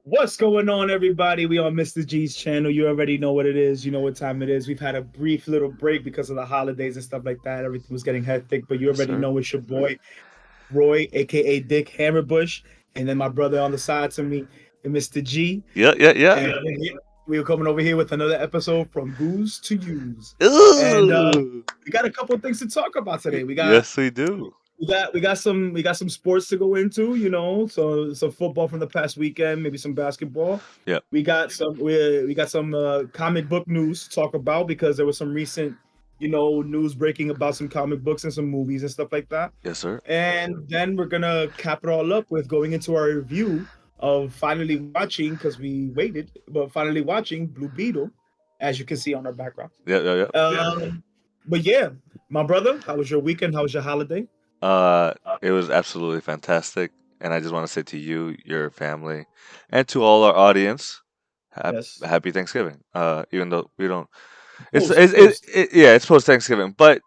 What's going on, everybody? We on Mr. G's channel. You already know what it is. You know what time it is. We've had a brief little break because of the holidays and stuff like that. Everything was getting hectic, but you Yes, already sir. know it's your boy Roy, aka Dick Hammerbush, and then my brother on the side to me, Mr. G. Yeah, yeah, yeah. And we were coming over here with another episode from Booze to Use. And Ooh. we got a couple of things to talk about today. We got Yes, we do. we got some sports to go into, so some football from the past weekend, maybe some basketball. Yep. We got some comic book news to talk about because there was some recent, news breaking about some comic books and some movies and stuff like that. Yes, sir. And then we're gonna cap it all up with going into our review of finally watching, because we waited, but finally watching Blue Beetle, as you can see on our background. Yeah, yeah, yeah. But yeah, my brother, how was your weekend? How was your holiday? Uh, it was absolutely fantastic, and I just want to say to you, your family, and to all our audience, Yes. happy Thanksgiving. Even though we don't, Post. yeah, it's post Thanksgiving, but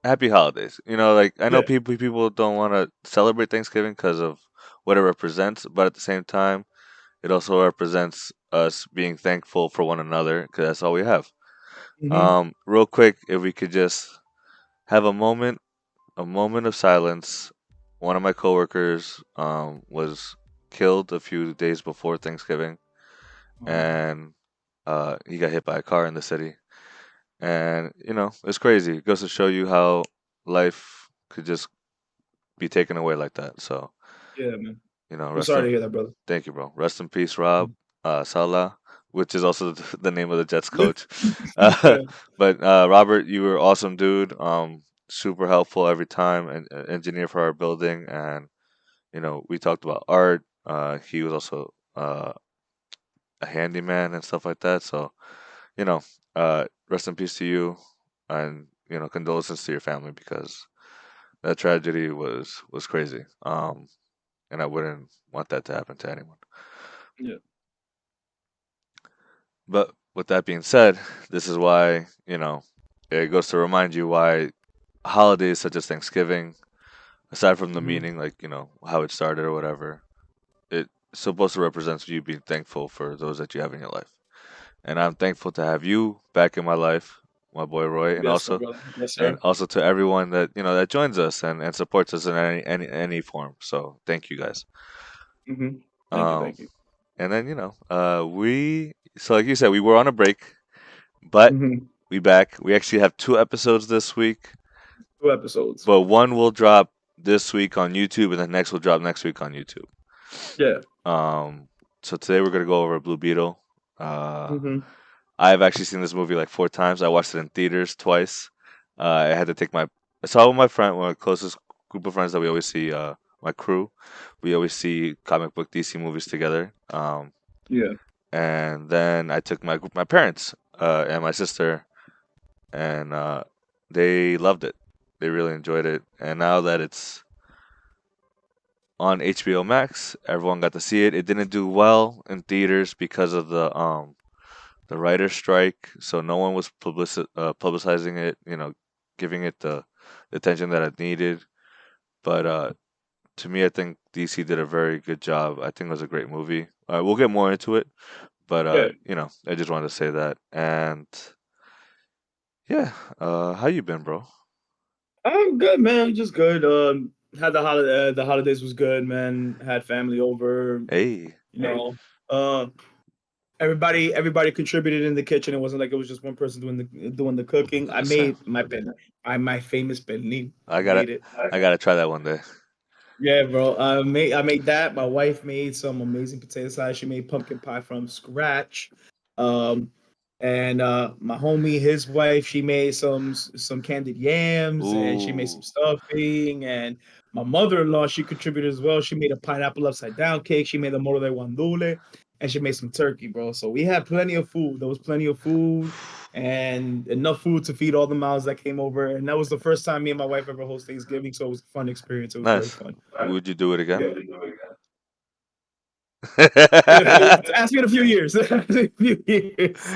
happy holidays. Like I know Yeah. people don't want to celebrate Thanksgiving because of what it represents, but at the same time, it also represents us being thankful for one another because that's all we have. Mm-hmm. Real quick, if we could just have a moment of silence. One of my coworkers was killed a few days before Thanksgiving, and he got hit by a car in the city. And it's crazy. It goes to show you how life could just be taken away like that. So Yeah, man. I'm rest sorry in. to hear that, brother. Thank you, bro. Rest in peace, Rob Salah, which is also the name of the Jets coach. Uh, Yeah. but Robert, you were awesome, dude. Super helpful every time, and engineer for our building, and we talked about art. He was also a handyman and stuff like that. So you know, rest in peace to you, and condolences to your family because that tragedy was crazy. And I wouldn't want that to happen to anyone. Yeah. But with that being said, this is why, it goes to remind you why holidays such as Thanksgiving, aside from the Mm-hmm. meaning, like, how it started or whatever, it's supposed to represent you being thankful for those that you have in your life. And I'm thankful to have you back in my life, my boy Roy, and Yes, my also brother. Yes, and sir. also to everyone that that joins us and supports us in any form. So thank you guys. Mm-hmm. Thank you. Um Thank you. and then we so like you said, we were on a break, but Mm-hmm. we back. We actually have two episodes this week, 2 episodes. but one will drop this week on YouTube, and the next will drop next week on YouTube. Yeah. Um, so today we're gonna go over Blue Beetle. Uh, Mm-hmm. I've actually seen this movie like 4 times. I watched it in theaters twice. I had to take I saw it with my friend, one of the closest group of friends that we always see. My crew, we always see comic book DC movies together. Yeah. And then I took my parents, and my sister, and they loved it. They really enjoyed it. And now that it's on HBO Max, everyone got to see it. It didn't do well in theaters because of the writer's strike, so no one was publicizing it. Giving it the attention that it needed. But to me, I think DC did a very good job. I think it was a great movie. We'll get more into it, but Yeah. I just wanted to say that. And yeah, how you been, bro? I'm good, man. Just good. Had the holidays was good, man. Had family over. Hey, You know, uh, everybody contributed in the kitchen. It wasn't like it was just one person doing the cooking. I listen, made my famous pernil. I I gotta made it. I gotta try that one day. Yeah, bro. I made that. My wife made some amazing potato salad. She made pumpkin pie from scratch. Um, and my homie, his wife, she made some candied yams, and she made some Ooh, stuffing. And my mother-in-law, she contributed as well. She made a pineapple upside down cake. She made a moro de guandule, and she made some turkey, bro. So we had plenty of food. There was plenty of food and enough food to feed all the mouths that came over. And that was the first time me and my wife ever host Thanksgiving, so it was a fun experience. It was very nice. fun. Would you do it again? Yeah. Ask me in a few years. Ask me in a few years.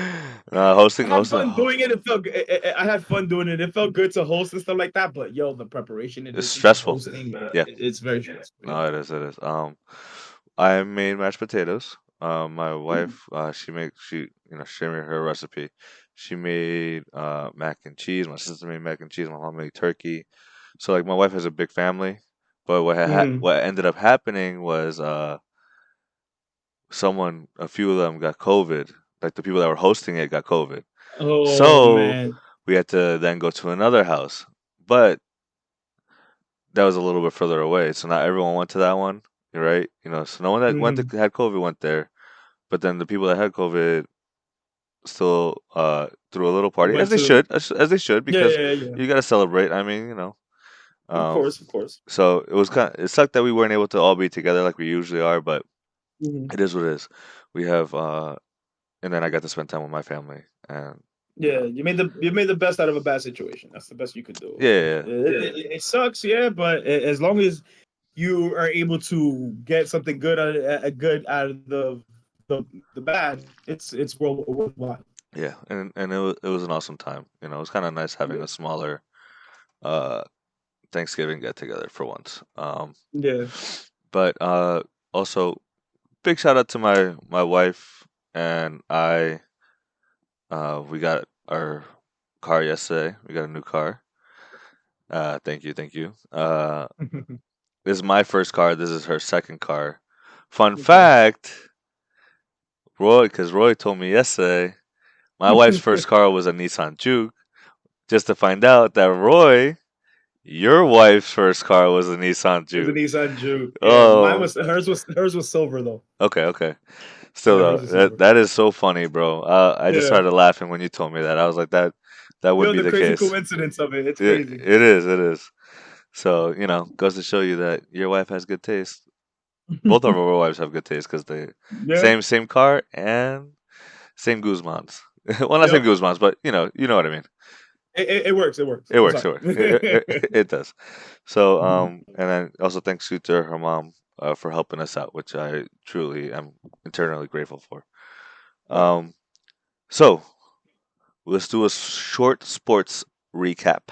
I had Hosting. fun doing it. It felt good. I had fun doing it. It felt good to host and stuff like that. But yo, the preparation in It's addition to stressful. hosting, Yeah, it's very stressful. Yeah. no, it is. It is. I made mashed potatoes. My Ooh. wife, she made her recipe. She made mac and cheese. My sister made mac and cheese. My mom made turkey. So like my wife has a big family, but Mm. what ended up happening was a few of them got COVID. Like the people that were hosting it got COVID. Oh So man. we had to then go to another house, but that was a little bit further away. So not everyone went to that one, right? So no one that Mm. had COVID went there. But then the people that had COVID still threw a little party, as Went they to. should, as they should, Yeah, because yeah, yeah. you got to celebrate. I mean, Of um, course, of course. so it sucked that we weren't able to all be together like we usually are, but Hmm. it is what it is. We have, and then I got to spend time with my family, and Yeah, you made the best out of a bad situation. That's the best you could do. yeah, yeah, yeah. It sucks, yeah, but as long as you are able to get something good out of the bad, it's worthwhile. Yeah, and it was an awesome time. It was kind of nice having Yeah, a smaller uh Thanksgiving get together for once. yeah. But also big shout out to my wife and I. We got our car yesterday. We got a new car. Thank you, thank you. This is my first car. This is her second car. Fun Okay. fact, because Roy told me yesterday, my wife's first car was a Nissan Juke. Just to find out that Roy, your wife's first car was a Nissan It was a Juke. Nissan Juke. Yeah, mine Oh, was hers was silver though. okay, okay. Still Yeah, though, hers was that silver. that is so funny, bro. I just Yeah. started laughing when you told me that. I was like, that would Yo, be the the crazy case. coincidence of it. It's It, crazy. it is, it is. So goes to show you that your wife has good taste. Both of our wives have good taste because they Yeah. same car and same Guzmans. Well, not same Yep. Guzmans, but you know what I mean. It works. It works. It I'm works. It sorry. works. It does. So Mhm. and then also thanks to her mom for helping us out, which I truly am internally grateful for. Oh, Um, so let's do a short sports recap.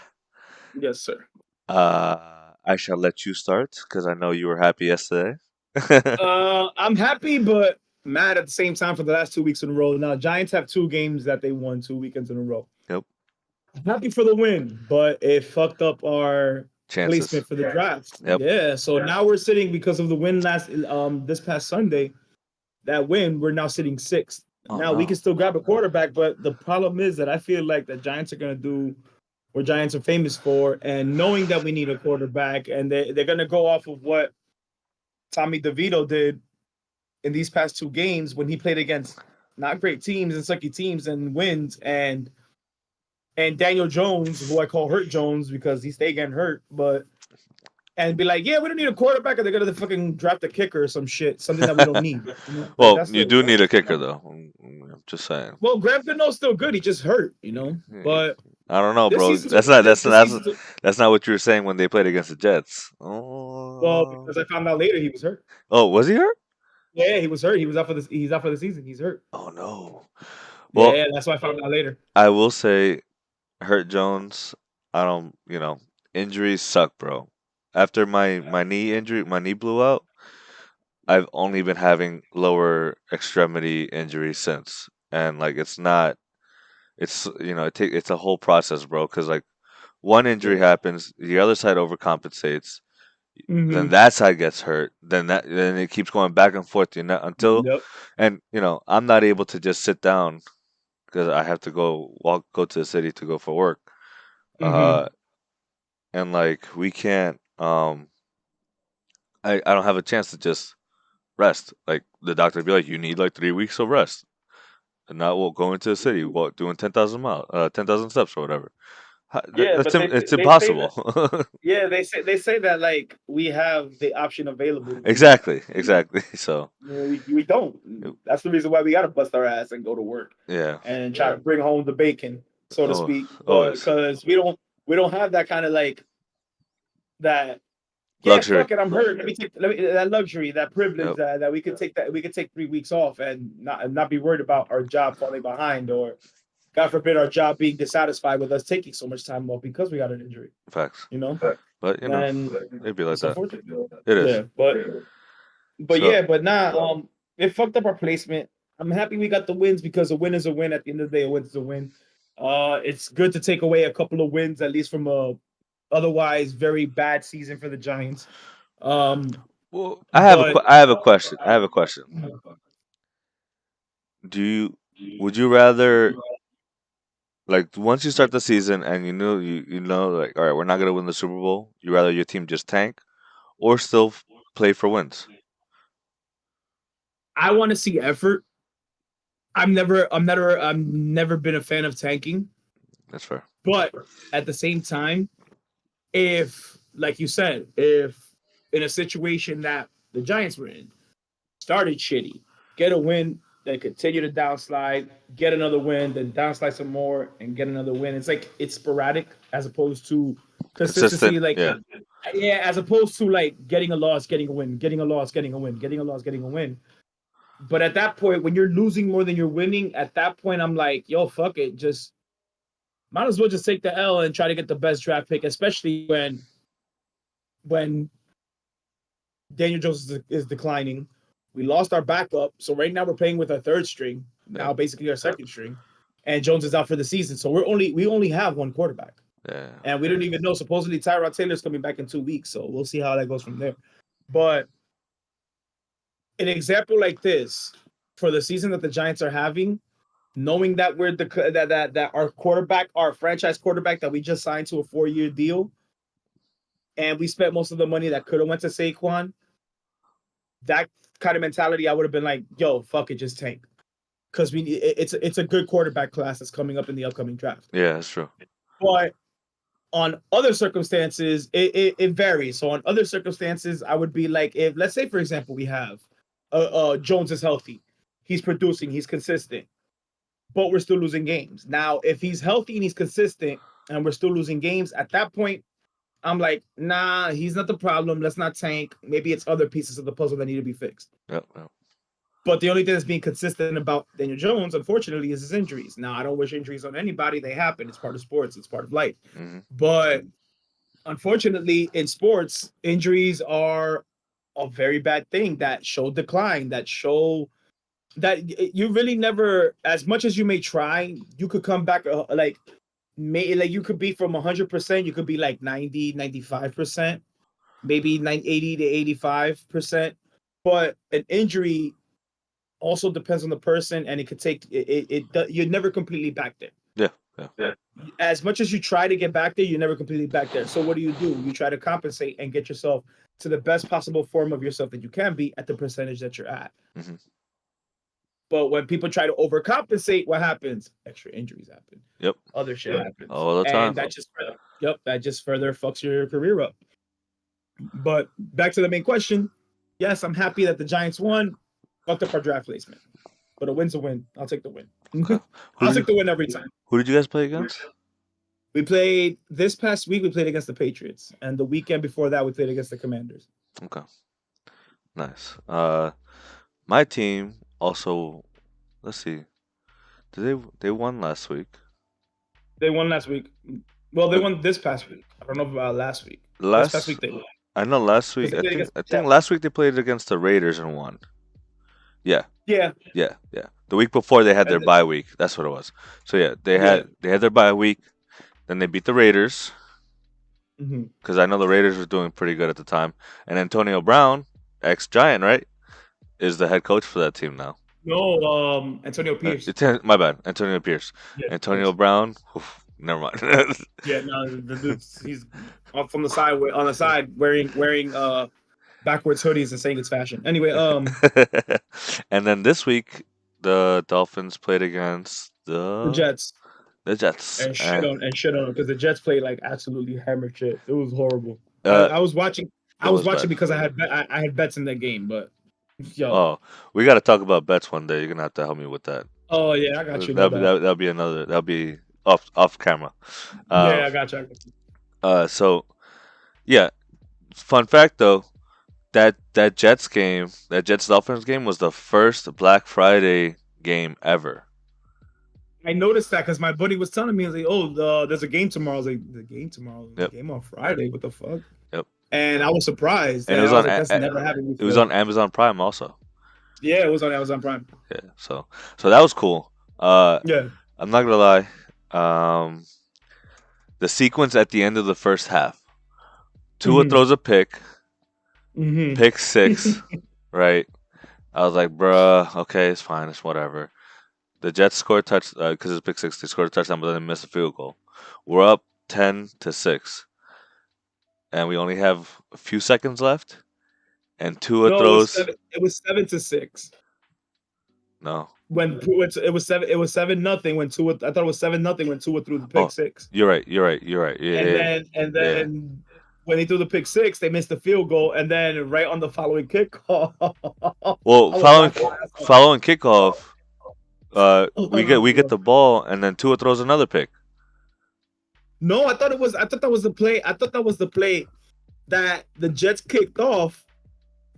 yes, sir. I shall let you start because I know you were happy yesterday. I'm happy, but mad at the same time for the last 2 weeks in a row. Now, Giants have two games that they won 2 weekends in a row. Yep. Happy for the win, but it fucked up our Chances. placement for the draft. Yep. Yeah, so now we're sitting because of the win last this past Sunday. That win, we're now sitting sixth. Oh Now we can no. still grab a quarterback, but the problem is that I feel like the Giants are gonna do what Giants are famous for, and knowing that we need a quarterback, and they're gonna go off of what Tommy DeVito did in these past two games when he played against not great teams and sucky teams and wins, and Daniel Jones, who I call Hurt Jones because he stayed getting hurt, but and be like, yeah, we don't need a quarterback, and they're gonna fucking draft a kicker or some shit, something that we don't need. Like Well, that's you the do that's need a kicker though. I'm just saying. well, Graham Gano's still good. He just hurt. Yeah, But I don't know, this bro. season, That's not this season, that's not what you were saying when they played against the Jets. well, Oh, because I found out later he was hurt. oh, was he hurt? Yeah, he was hurt. He was out for this. He's out for the season. He's hurt. Oh no. Well, Yeah, that's why I found out later. I will say, Hurt Jones. I don't. Injuries suck, bro. After my knee injury, my knee blew out. I've only been having lower extremity injuries since, and like it's not. It's a whole process, bro. Because like one injury Yeah. happens, the other side overcompensates, then Mm-hmm. that side gets hurt, then it keeps going back and forth, until Yep. and I'm not able to just sit down because I have to go to the city to go for work. Mm-hmm. Uh, and like we can't. I don't have a chance to just rest. Like the doctor would be like, you need like 3 weeks of rest, and now we'll go into the city, doing 10,000 miles, 10,000 steps or whatever. Yeah, but It's they say impossible. that. Yeah, they say that like we have the option available to do that. Exactly, exactly. So, We don't. That's the reason why we gotta bust our ass and go to work yeah. and try to bring home the bacon, so to Oh, speak. But always because we don't have that kind of like that. Yeah, luxury. fuck it, I'm hurt. Let me that luxury, that privilege Yep, that we could take 3 weeks off and not be worried about our job falling behind or God forbid our job being dissatisfied with us taking so much time off because we got an injury. facts. You know, But and it'd be like it's that. unfortunate. It is. Yeah, but So, yeah, but nah. it fucked up our placement. I'm happy we got the wins because a win is a win. At the end of the day, a win is a win. It's good to take away a couple of wins, at least from a otherwise very bad season for the Giants. Well, But I have a question. I have a question. Do you would you rather, like, once you start the season and you know, like, all right, we're not gonna win the Super Bowl, you rather your team just tank or still play for wins? I want to see effort. I'm never been a fan of tanking. That's fair. But at the same time, if, like you said, if in a situation that the Giants were in, started shitty, get a win, then continue to downslide, get another win, then downslide some more, and get another win. It's like it's sporadic as opposed to consistency. Consistent, Like, yeah. yeah, as opposed to like getting a loss, getting a win, getting a loss, getting a win, getting a loss, getting a win. But at that point, when you're losing more than you're winning, at that point, I'm like, yo, fuck it, just might as well just take the L and try to get the best draft pick, especially when Daniel Jones is declining. We lost our backup, so right now we're playing with our third string, Yeah. now basically our second string, and Jones is out for the season. So we only have one quarterback, Yeah. and we don't even know. Supposedly Tyrod Taylor's coming back in 2 weeks, so we'll see how that goes from there. But an example like this for the season that the Giants are having, knowing that we're that our quarterback, our franchise quarterback that we just signed to a 4-year deal, and we spent most of the money that could have went to Saquon, that kind of mentality, I would have been like, "Yo, fuck it, just tank," because it's a good quarterback class that's coming up in the upcoming draft. Yeah, that's true. But on other circumstances, it varies. So on other circumstances, I would be like, if let's say for example we have Jones is healthy, he's producing, he's consistent, but we're still losing games. Now, if he's healthy and he's consistent and we're still losing games, at that point, I'm like, nah, he's not the problem. Let's not tank. Maybe it's other pieces of the puzzle that need to be fixed. Yep, yep. But the only thing that's being consistent about Daniel Jones, unfortunately, is his injuries. Now, I don't wish injuries on anybody. They happen. It's part of sports. It's part of life. Mm-hmm. But unfortunately, in sports, injuries are a very bad thing that show decline, that show that you really never, as much as you may try, you could come back like you could be from 100%, you could be like 90, 95%, maybe 80 to 85%. But an injury also depends on the person, and it could take you're never completely back there. Yeah, yeah. As much as you try to get back there, you're never completely back there. So what do? You try to compensate and get yourself to the best possible form of yourself that you can be at the percentage that you're at. Mm-hmm. But when people try to overcompensate, what happens? Extra injuries happen. Yep. Other shit happens. All the time. And that just further fucks your career up. But back to the main question. Yes, I'm happy that the Giants won. Fucked up our draft placement. But a win's a win. I'll take the win. Okay. I'll take the win every time. Who did you guys play against? We played this past week. We played against the Patriots, and the weekend before that, we played against the Commanders. Okay, nice. My team also. Let's see. Did they won last week? They won last week. Well, they won this past week. I don't know about last week. This past week they won. I know last week. I think last week they played against the Raiders and won. Yeah. Yeah. The week before they had their bye week. That's what it was. So yeah, they had their bye week. Then they beat the Raiders. Because I know the Raiders were doing pretty good at the time. And Antonio Brown, ex-Giant, right, is the head coach for that team now. No, Antonio Pierce. My bad, Antonio Pierce. Yeah, Antonio Brown. Oof, never mind. Yeah, no, the dude's he's off on the side wearing backwards hoodies and saying it's fashion. Anyway, and then this week the Dolphins played against the Jets. The Jets. And shit on because the Jets played like absolutely hammered shit. It was horrible. I was watching. I was watching because I had bets in that game, but yo. Oh, we got to talk about bets one day. You're gonna have to help me with that. Oh yeah, I got you. That'll be another. That'll be off camera. Yeah, I got you. So, yeah. Fun fact though, that Jets Dolphins game was the first Black Friday game ever. I noticed that because my buddy was telling me, like, "Oh, there's a game tomorrow." I was like, "The game tomorrow? Yep. The game on Friday? What the fuck?" Yep. And I was surprised. And it was on. It was on Amazon Prime also. Yeah, it was on Amazon Prime. Yeah, so that was cool. Uh, Yeah. I'm not gonna lie. Um, the sequence at the end of the first half, Tua Mm-hmm. throws a Mm-hmm. pick six, right? I was like, bruh, okay, it's fine, it's whatever. The Jets scored touch because it's pick six. They scored a touchdown, but then they missed a field goal. We're up 10-6, and we only have a few seconds left. And Tua No, it was throws. seven. It was 7-6. No. When it was seven. It was 7-0 when Tua. I thought it was 7-0 when Tua threw the pick Oh, six. you're right. You're right. You're right. Yeah, And yeah, then and yeah. then when he threw the pick six, they missed the field goal. And then right on the following kickoff, Well, I was laughing my ass off. following kickoff, we get Bro. the ball, and then Tua throws another pick. No, I thought it was. I thought that was the play. I thought that was the play that the Jets kicked off,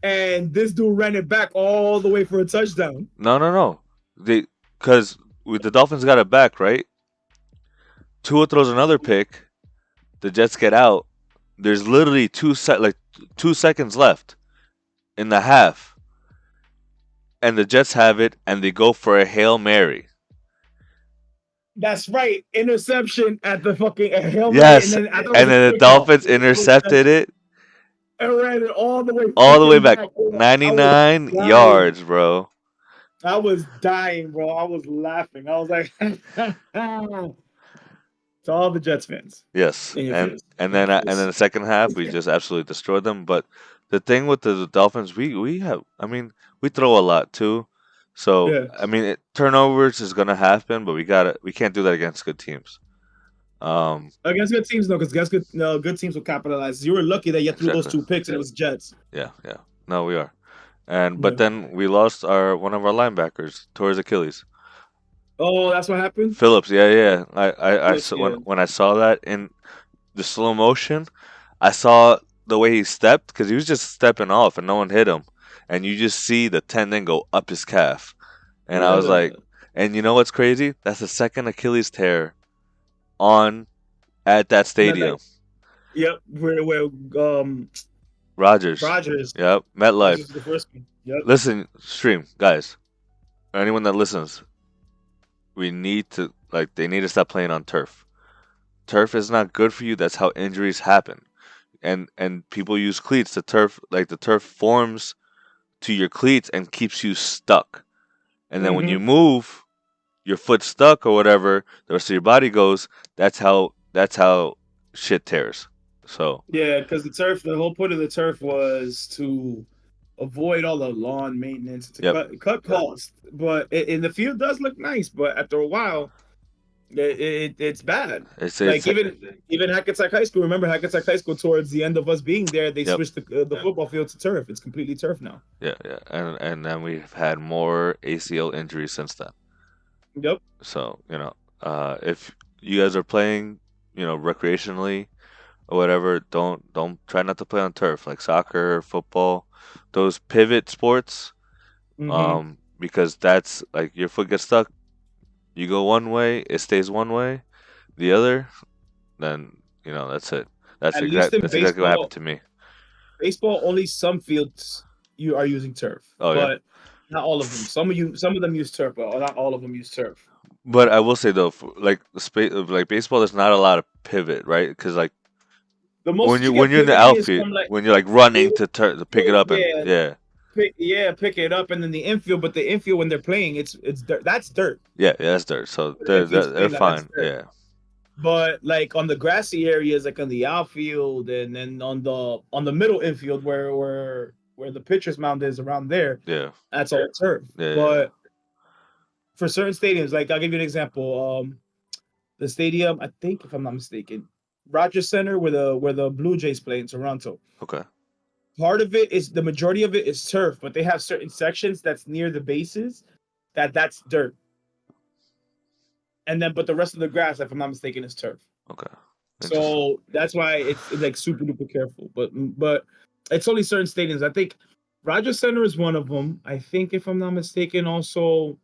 and this dude ran it back all the way for a touchdown. No, no, no. Because the Dolphins got it back, right? Tua throws another pick. The Jets get out. There's literally 2 seconds left in the half, and the Jets have it, and they go for a Hail Mary. That's right. Interception at the fucking Hail Mary, and Yes, then I thought it was and then a the kickoff. Dolphins intercepted it And ran it all the way all the way freaking back, back. I was 99 dying. yards, bro. I was dying, bro. I was laughing. I was like, to all the Jets fans Yes, in your and face. and In your then face. the second half we just absolutely destroyed them. But the thing with the Dolphins, we have, I mean, we throw a lot too. So Yeah. I mean, turnovers is gonna happen, but we can't do that against good teams. Um, Against good teams, no, because against good, no, good teams will capitalize. You were lucky that you threw those exactly. 2 picks and it was Jets. Yeah, yeah. No, we are. And but Yeah. then we lost our one of our linebackers towards Achilles. Oh, that's what happened? Phillips, yeah, yeah. I Phillips, saw, yeah. when I saw that in the slow motion, I saw the way he stepped because he was just stepping off and no one hit him, and you just see the tendon go up his calf, and I was like, Yeah. and you know what's crazy? That's the second Achilles tear on at that MetLife. stadium. Yep. Where Rogers, Rogers. yep, Rogers MetLife. was the first one. Yep. Listen, stream guys, or anyone that listens, we need to they need to stop playing on turf. Turf is not good for you. That's how injuries happen. And people use cleats. The turf forms to your cleats and keeps you stuck. And then when you Mm-hmm. move, your foot stuck or whatever, the rest of your body goes. That's how shit tears. So Yeah, because the whole point of the turf was to avoid all the lawn maintenance, to yep, cut costs. But and the field does look nice, but after a while, it's bad. it's Like even Hackensack High School. Remember Hackensack High School? Towards the end of us being there, they yep, switched the football field to turf. It's completely turf now. yeah, yeah, and then we've had more ACL injuries since then. Yep. So if you guys are playing, recreationally or whatever, don't try not to play on turf like soccer, football, those pivot sports. Mm-hmm. Because that's like your foot gets stuck, you go one way, it stays one way, the other, then that's it. At least in That's exactly what happened baseball, to me. only some fields you are using turf, Oh yeah. but not all of them. Some of them use turf, but not all of them use turf. But I will say though, like like baseball, there's not a lot of pivot, right? Because like The most that you when get you're in the pivoting is outfield, from like when you're like running it, to pick it up, and yeah, yeah, pick it up, and then the infield. But the infield when they're playing, it's dirt. That's dirt. yeah, yeah, that's dirt. So The infield's they're playing that. That's fine. dirt. Yeah, But like on the grassy areas, like on the outfield, and then on the middle infield where the pitcher's mound is around there, yeah, that's all turf. yeah. But for certain stadiums, like I'll give you an example. The stadium, I think, if I'm not mistaken, Rogers Center, where the Blue Jays play in Toronto. Okay. Part of it is the majority of it is turf, but they have certain sections that's near the bases that's dirt. And then, but the rest of the grass, if I'm not mistaken, is turf. Okay. Interesting. So that's why it's like super duper careful. But it's only certain stadiums. I think Rogers Center is one of them. I think, if I'm not mistaken, also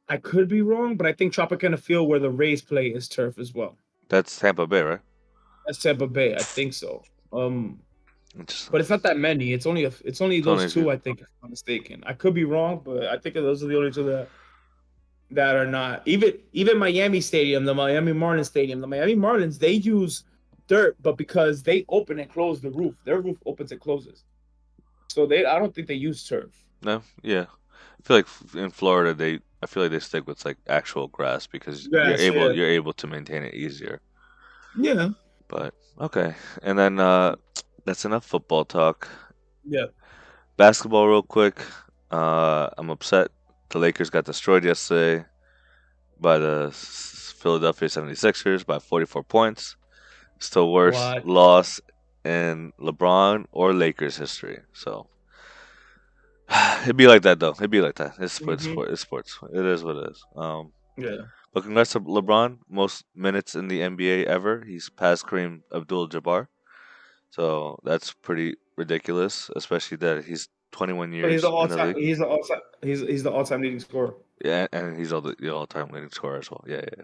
I could be wrong, but I think Tropicana Field, where the Rays play, is turf as well. That's Tampa Bay, right? That's Tampa Bay. I think so. Um, Interesting. but it's not that many. It's only those Tony's good. two, I think, if I'm not mistaken. I could be wrong, but I think those are the only two that are not. Even Miami Stadium, the Miami Marlins Stadium, the Miami Marlins, they use dirt, but because they open and close the roof, their roof opens and closes. So they I don't think they use turf. No, yeah. I feel like in Florida I feel like they stick with like actual grass because Yes, yeah. you're able to maintain it easier. Yeah. But okay, and then that's enough football talk. Yeah. Basketball, real quick. I'm upset. The Lakers got destroyed yesterday by the Philadelphia 76ers by 44 points. Still worst What? loss in LeBron or Lakers history. So it'd be like that though. It'd be like that. It's sports. Mm-hmm. It's sports. It is what it is. Yeah. But congrats to LeBron. Most minutes in the NBA ever. He's passed Kareem Abdul-Jabbar. So that's pretty ridiculous, especially that he's 21 But he's the years all in the time. league. He's the all time leading scorer. Yeah, and he's the all-time leading scorer as well. Yeah, yeah.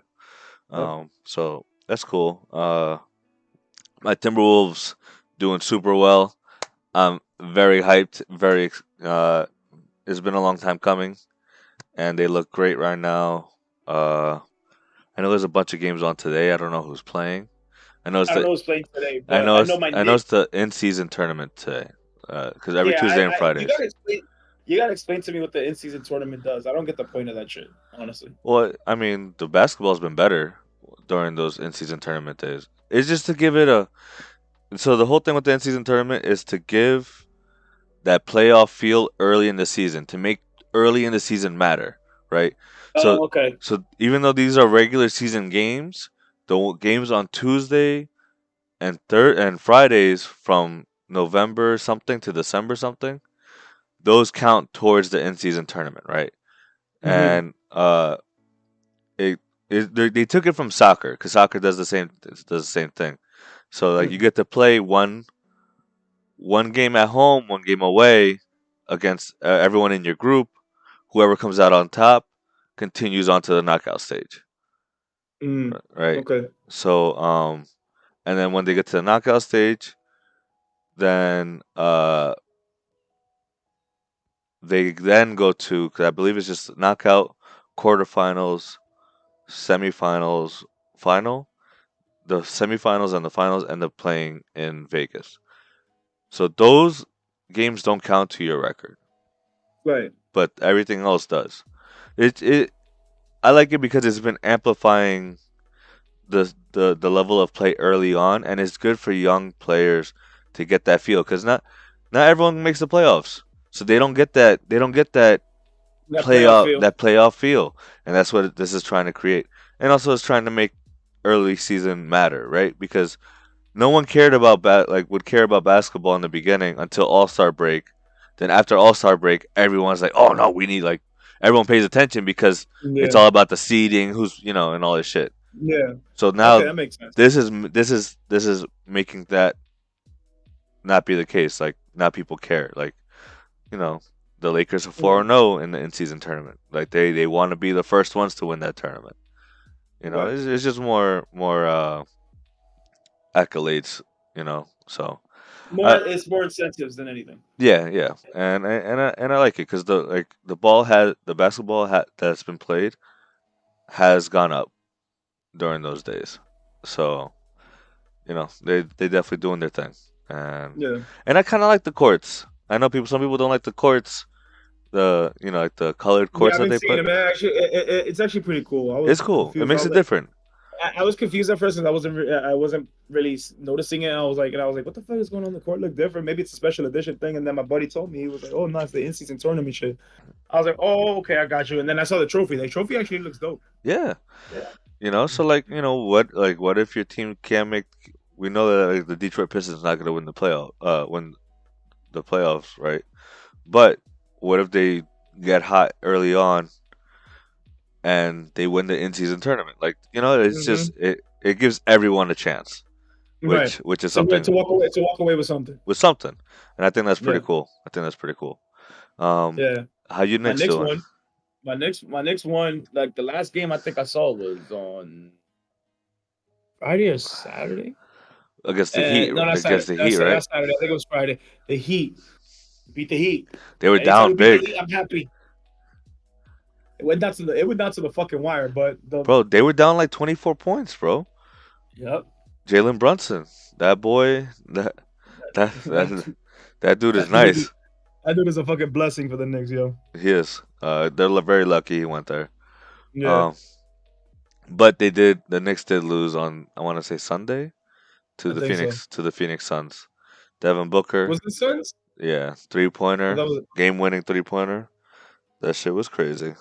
Yep. So that's cool. My Timberwolves doing super well. I'm very hyped. It's been a long time coming, and they look great right now. Uh, I know there's a bunch of games on today. I don't know who's playing. I know it's I don't the know who's playing today, but I know my I know it's Knicks. the in-season tournament today. Because every Yeah, Tuesday and you Fridays. gotta explain. You gotta explain to me what the in season tournament does. I don't get the point of that shit, honestly. Well, I mean, the basketball's been better during those in-season tournament days. It's just to give it a. So the whole thing with the in-season tournament is to give that playoff feel early in the season, to make early in the season matter, right? So Oh, okay. so even though these are regular season games, the games on Tuesday and Fridays from November something to December something, those count towards the in-season tournament, right? Mm-hmm. And it, they took it from soccer because soccer does the same thing. So like you Mm-hmm. get to play one game at home, one game away against everyone in your group. Whoever comes out on top continues on to the knockout stage, Mm. right? Okay. So and then when they get to the knockout stage, then they then go to, cause I believe it's just knockout, quarterfinals, semifinals, final. The semifinals and the finals end up playing in Vegas. So those games don't count to your record, Right. but everything else does. It I like it because it's been amplifying the level of play early on, and it's good for young players to get that feel because not everyone makes the playoffs, so they don't get That playoff feel. that playoff feel, and that's what this is trying to create, and also it's trying to make early season matter, right? Because no one cared about would care about basketball in the beginning until All Star break. Then after All Star break, everyone's like, "Oh no, we need like." Everyone pays attention because it's Yeah. all about the seeding, who's and all this shit. Yeah. So Okay, now that makes sense. this is making that not be the case. Like now people care. Like you know the Lakers are Mm. 4-0 in the in season tournament. Like they want to be the first ones to win that tournament. Right. It's just more accolades. So More. I It's more incentives than anything. yeah, yeah, and I like it because the ball had the basketball that's been played has gone up during those days. So they definitely doing their thing, Yeah. and I kind of like the courts. I know some people don't like the courts, like the colored Yeah, courts I've that been they seeing put. it, man. Actually, it's actually pretty cool. I It's was cool. It confused. I makes was it like, different. I was confused at first because I wasn't really noticing it. And I was like, what the fuck is going on? The court look different. Maybe it's a special edition thing. And then my buddy told me, he was like, oh no, it's the in season tournament shit. I was like, oh okay, I got you. And then I saw the trophy. The trophy actually looks dope. Yeah, Yeah. so like what if your team can't make? We know that like, the Detroit Pistons not gonna win the playoffs, right? But what if they get hot early on and they win the in-season tournament? Like it's just Mm-hmm. it gives everyone a chance, Right. which is To something walk away with something. with something, and I think that's pretty Yeah. cool. I think that's pretty cool. Um, Yeah. how you My Knicks next doing? one. My next one. Like the last game I think I saw was on Friday or Saturday. against the Heat. And no, that's Saturday. Against the Heat, right? That's Saturday. I think it was Friday. The Heat beat the Heat. They were Anytime down we beat the big, Heat, I'm happy. It went down to the fucking wire, but the bro. They were down like 24 points, bro. yep. Jalen Brunson, that boy, that that that that dude is that dude nice. that dude is a fucking blessing for the Knicks, yo. He is. Very lucky he went there. Yeah, Um, but the Knicks did lose on, I want to say, Sunday I think so. To the Phoenix Suns. Devin Booker, Was it Suns? yeah, That was game winning 3-pointer. That shit was crazy.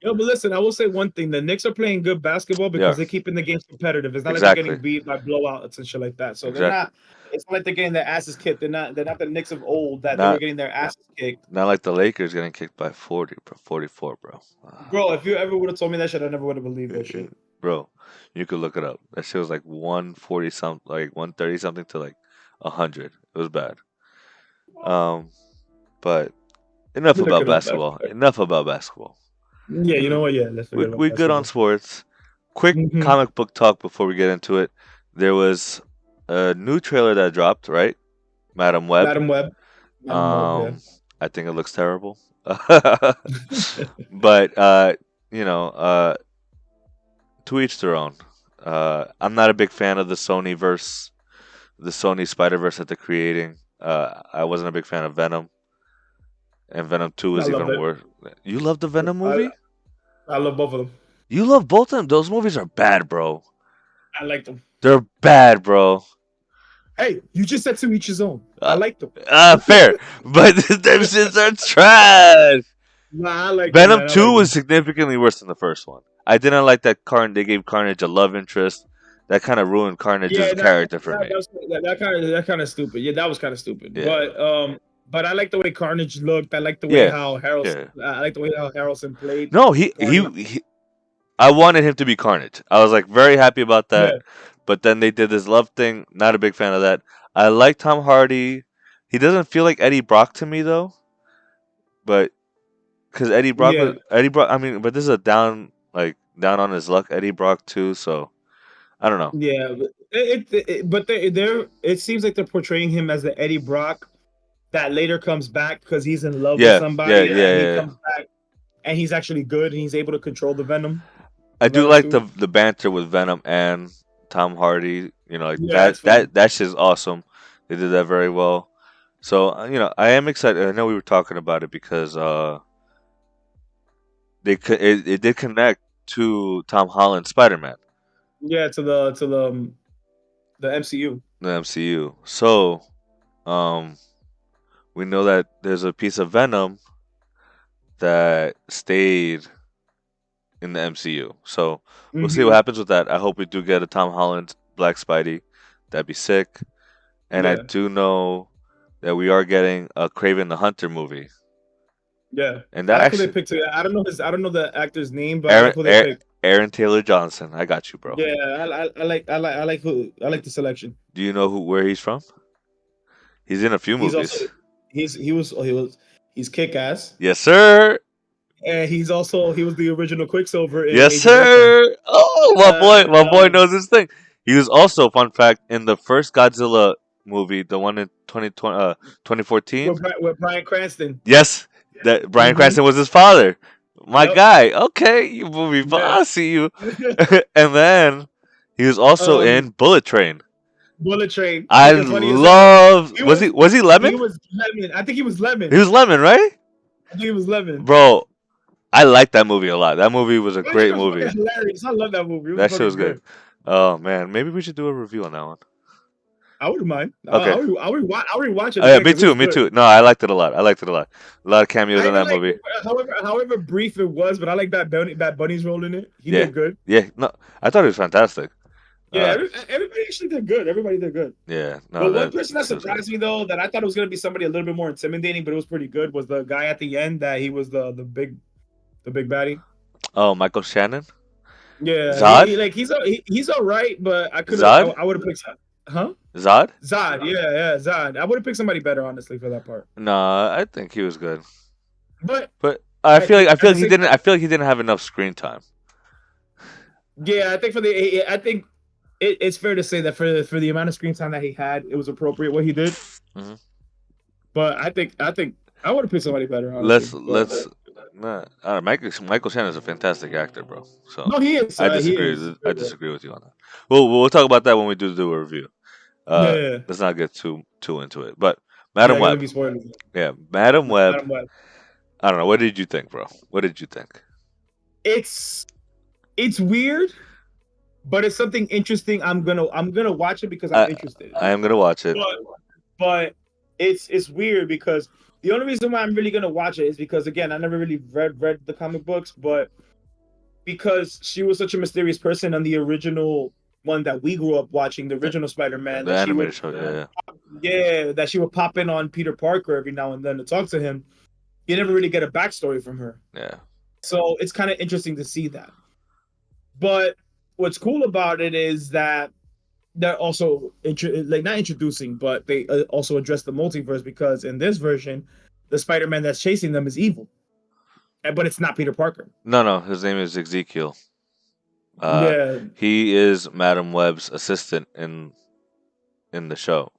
yo, but listen, I will say one thing: the Knicks are playing good basketball Yeah, because they're keeping the games competitive. It's not like they're getting exactly, beat by blowouts and shit like that. So they're exactly. not. It's not like they're getting their asses kicked. They're not the Knicks of old that they were Not getting their asses kicked. not like the Lakers getting kicked by 40, bro, 44, bro. Bro, if you ever would have told me that shit, I never would have believed that shit. Bro, you could look it up. That shit was like 140 something, like 130 something to like 100. It was bad. Um, but Let enough me look about it up. basketball. Enough about basketball. Yeah, you And know what? Yeah, let's forget about we good on basketball. sports. Quick Mm-hmm. comic book talk before we get into it. There was a new trailer that dropped, right? Madam Web. Madam Web. Madam Web, yeah. Um, I think it looks terrible. But you know, to each their own. I'm not a big fan of the Sony Spider Verse that they're creating. I wasn't a big fan of Venom, and Venom Two I was loved even it. worse. You love the Venom I, movie? I love both of them. You love both of them. Those movies are bad, bro. I like them. They're bad, bro. Hey, you just said to each his own. I Uh, like them. Fair, but them shits are trash. Nah, I like them, Venom man. I Two like was them. significantly worse than the first one. I didn't like that They gave Carnage a love interest. That kind of ruined Yeah, Carnage's that character for me. that kind of stupid. Yeah, that was kind of stupid. Yeah, But I like the way Carnage looked. I like the way yeah, how yeah. Harrelson played No, Carnage. I wanted him to be Carnage. I was like very happy about that. Yeah, But then they did this love thing. Not a big fan of that. I like Tom Hardy. He doesn't feel like Eddie Brock to me though. But because yeah, Eddie Brock. I mean, but this is a down on his luck Eddie Brock too. So I don't know. yeah. But it seems like they're portraying him as the Eddie Brock that later comes back because he's in love with Yeah, yeah, somebody, yeah, and he yeah. comes back and he's actually good and he's able to control the I do Venom like suit. the banter with Venom and Tom Hardy. You know, like Yeah, it's funny. that shit's awesome. They did that very well. So you know, I am excited. I know we were talking about it because it did connect to Tom Holland's Spider Man, Yeah, the MCU. the MCU. So um, we know that there's a piece of Venom that stayed in the MCU. So we'll see what Hmm. happens with that. I hope we do get a Tom Holland Black Spidey. That'd be sick. And I Yeah, do know that we are getting a Craven the Hunter movie. yeah. And I that like who they actually picked. I don't know the actor's name, but I Aaron like who they picked. Aaron Taylor Johnson. I got you, bro. Yeah, I like the selection. Do you know where he's from? He's in a few He's also movies. he's kick ass, Yes, sir. and he was the original Quicksilver in Yes, Age of Ultron. sir. Oh, And my boy knows his thing. He was also, fun fact, in the first Godzilla movie, the one in 2014. with Bryan Cranston. Yes, that Bryan Hmm. Cranston was his father. My Yep. guy. Okay, you movie. Yeah. I see you. And then he was also um, in Bullet Train. Bullet Train. I Fucking funny as hell. love. Was he Lemon? He was Lemon. I think he was He Lemon. was Lemon, right? I think he was Lemon. Bro, I like that movie a lot. That movie was a That shit great was fucking movie. hilarious. I love that movie. It was That shit was fucking good. good. Oh man, maybe we should do a review on that one. I wouldn't mind. Okay. I'll rewatch it Oh yeah, again me because it too. was Me good. too. No, I liked it a lot. I liked it a lot. A lot of cameos I in didn't that like, movie. however brief it was, but I like Bad Bunny's role in it. He Yeah, did good. yeah. No, I thought it was fantastic. Yeah, Uh, everybody actually did good. Everybody did good. yeah. No, But one person that that was good. surprised me though, that I thought it was gonna be somebody a little bit more intimidating, but it was pretty good, was the guy at the end that he was the big baddie. Oh, Michael Shannon, Yeah, Zod, he's all right, but Zod, I would have picked huh? Zod. Zod, yeah, Zod. I would have picked somebody better, honestly, for that part. No, I think he was good, But but I at feel the like he same didn't. time, I feel like he didn't have enough screen time. yeah, I think it's fair to say that for the amount of screen time that he had, it was appropriate what he did. Hmm. But I think I would have picked somebody better, honestly. But Let's nah, Michael Shannon is a fantastic actor, bro. So no, he is. I He disagree. is. I disagree with you on that. We'll talk about that when we do a review. Yeah, Let's not get too into it. But yeah. Madam Gonna Web, be spoilers. yeah, Madam Web. Madam Web. I don't know. What did you think, bro? What did you think? It's it's weird, but it's something interesting. I'm gonna watch it because I'm I interested. I am gonna watch it. But it's weird because the only reason why I'm really gonna watch it is because again I never really read the comic books, but because she was such a mysterious person on the original one that we grew up watching, the original Spider-Man, The that she would animated show, yeah, that she would pop in on Peter Parker every now and then to talk to him. You never really get a backstory from her, yeah. so it's kind of interesting to see that. But what's cool about it is that they're also like not introducing, but they also address the multiverse because in this version, the Spider-Man that's chasing them is evil, but it's not Peter Parker. No, his name is Ezekiel. Uh, Yeah, he is Madam Web's assistant in the show.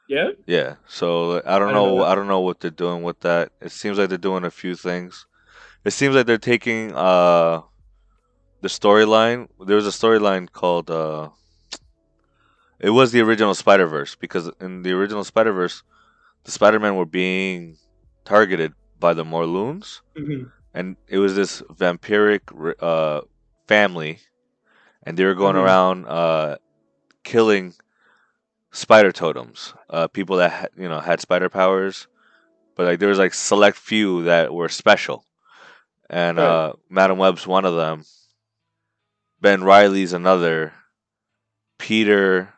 yeah, Yeah. So I don't I don't know know. that. I don't know what they're doing with that. It seems like they're doing a few things. It seems like they're taking the storyline. There was a storyline called it was the original Spider Verse because in the original Spider Verse, the Spider Man were being targeted by the Morloons, Mhm, and it was this vampiric family, and they were going mhm, around killing spider totems, people that had spider powers, but like there was like select few that were special, and right, Madam Web's one of them. Ben Riley's another. Peter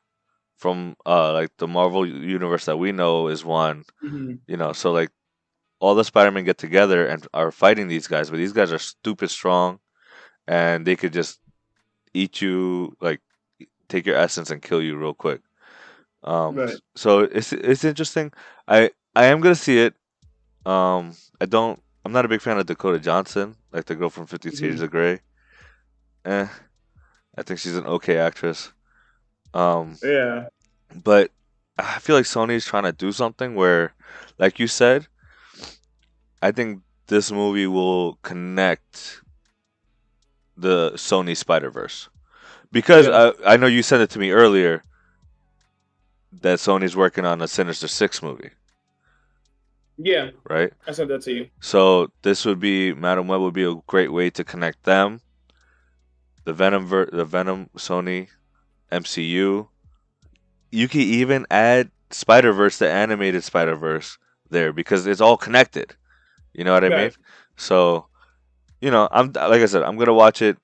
from like the Marvel universe that we know is one. mhm, So like all the Spider-Men get together and are fighting these guys, but these guys are stupid strong, and they could just eat you, like take your essence and kill you real quick. right. So it's interesting. I am gonna see it. I don't. I'm not a big fan of Dakota Johnson, like the girl from 50 Shades Mhm, of Grey. Eh, I think she's an okay actress. Um, yeah, but I feel like Sony's trying to do something where, like you said, I think this movie will connect the Sony Spider Verse because yeah, I know you said it to me earlier that Sony's working on a Sinister Six movie, yeah. right? I said that to you. So this would be Madam Web would be a great way to connect them, the Venom Sony MCU. You could even add Spider Verse, the animated Spider Verse, there because it's all connected. You know what I mean? Right. So I'm like I said, I'm gonna watch it.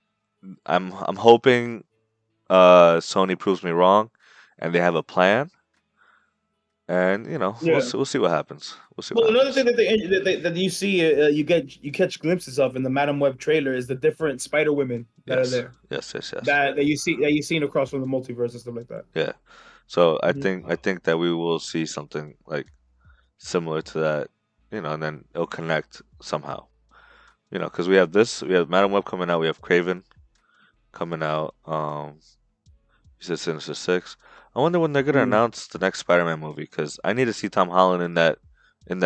I'm hoping Sony proves me wrong, and they have a plan. And Yeah. we'll see what happens. We'll see what Well, another thing happens. that you see, you catch glimpses of in the Madam Web trailer is the different Spider Women that are Yes, there yes, yes, yes. that you've seen across from the multiverse and stuff like that. Yeah. So Mhm. I think that we will see something like similar to that, and then it'll connect somehow. Because we have Madam Web coming out, we have Craven coming out. You said Sinister Six. I wonder when they're gonna Mhm. announce the next Spider-Man movie because I need to see Tom Holland in that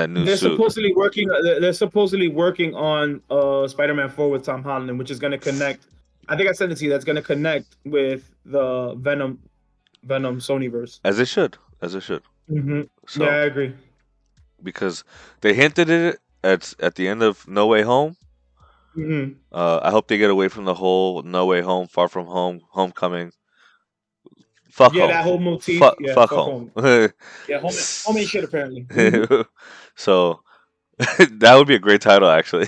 new They're suit. supposedly working. They're supposedly working on Spider-Man 4 with Tom Holland, which is going to connect. I think I said it to you. That's going to connect with the Venom Sonyverse. As it should, as it should. Yeah, So I agree. because they hinted it at the end of No Way Home. Hmm. I hope they get away from the whole No Way Home, Far From Home, Homecoming. Fuck Yeah, home. that whole motif. Fuck Yeah, fuck fuck home. home. Yeah, home ain't shit apparently. So that would be a great title actually.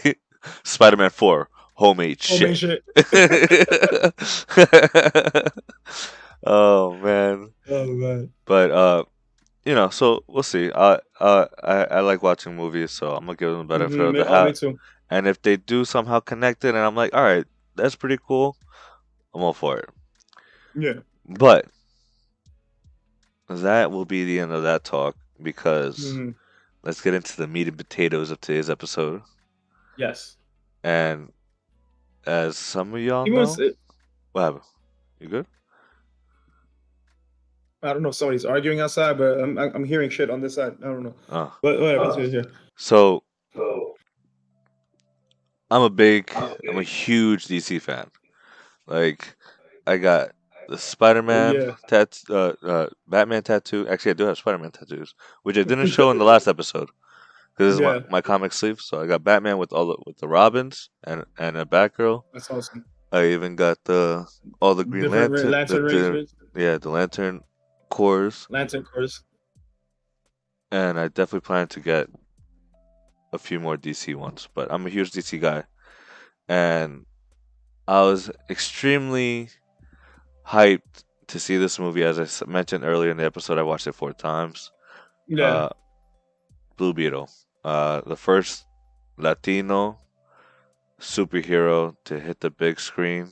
Spider-Man 4, Home Age Home ain't Shit. shit. Oh man. Oh man. But so we'll see. I like watching movies, so I'm gonna give them the benefit of the Oh, me hat. too. And if they do somehow connect it, and I'm like, all right, that's pretty cool, I'm all for it. Yeah. But that will be the end of that talk because Hmm. let's get into the meat and potatoes of today's episode. Yes. And as some of y'all Even know, what happened? You good? I don't know. Somebody's arguing outside, but I'm hearing shit on this side. I don't know. Oh. But whatever. Let's hear here. So I'm a huge DC fan. Like, I got the Spider-Man Yeah. Batman tattoo. Actually, I do have Spider-Man tattoos, which I didn't show in the last episode because this is Yeah. my comic sleeve. So I got Batman with with the Robins and a Batgirl. That's awesome. I even got the all the Green Different Lantern, lantern arrangements, the Lantern cores, lantern cores. and I definitely plan to get a few more DC ones. But I'm a huge DC guy, and I was extremely hyped to see this movie. As I mentioned earlier in the episode, I watched it 4 times. Yeah. Uh, Blue Beetle, the first Latino superhero to hit the big screen,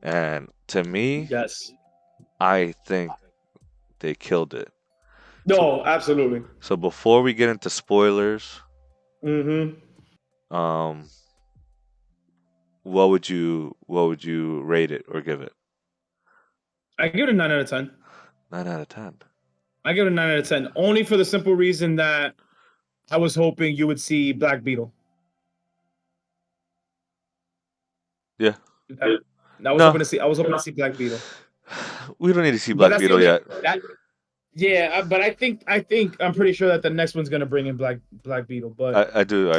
and to me, Yes. I think they killed it. So, No, absolutely. so before we get into spoilers, Mm-hmm. um, what would you rate it or give it? I give it a 9 out of 10. 9 out of 10. I give it a 9 out of 10, only for the simple reason that I was hoping you would see Black Beetle. Yeah. I was No, hoping to see. I was hoping to see Black Beetle. we don't need to see But Black that's the Beetle only. yet. Yeah, but I'm pretty sure that the next one's gonna bring in Black Beetle. But I do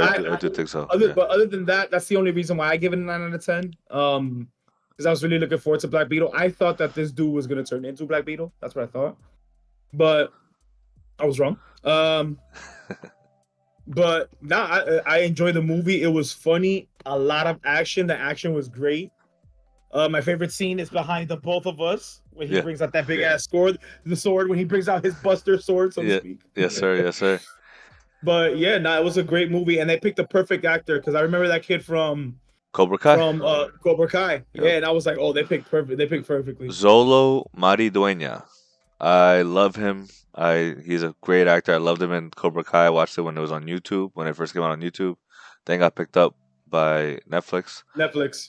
think so. other Yeah. but other than that, that's the only reason why I give it a 9 out of 10. Because I was really looking forward to Black Beetle. I thought that this dude was gonna turn into Black Beetle. That's what I thought, but I was wrong. But I enjoyed the movie. It was funny, a lot of action. The action was great. My favorite scene is behind the both of us when he Yeah. brings out that big ass sword. The sword when he brings out his Buster sword, so to Yeah. speak. Yes, sir. Yes, sir. But yeah, no, it was a great movie, and they picked the perfect actor because I remember that kid from Cobra Kai. Cobra Kai. Yeah, Yep. and I was like, oh, they picked perfect. They picked perfectly. Zolo Maridueña. I love him. He's a great actor. I loved him in Cobra Kai. I watched it when it was on YouTube, when it first came out on YouTube. Then got picked up by Netflix. Netflix.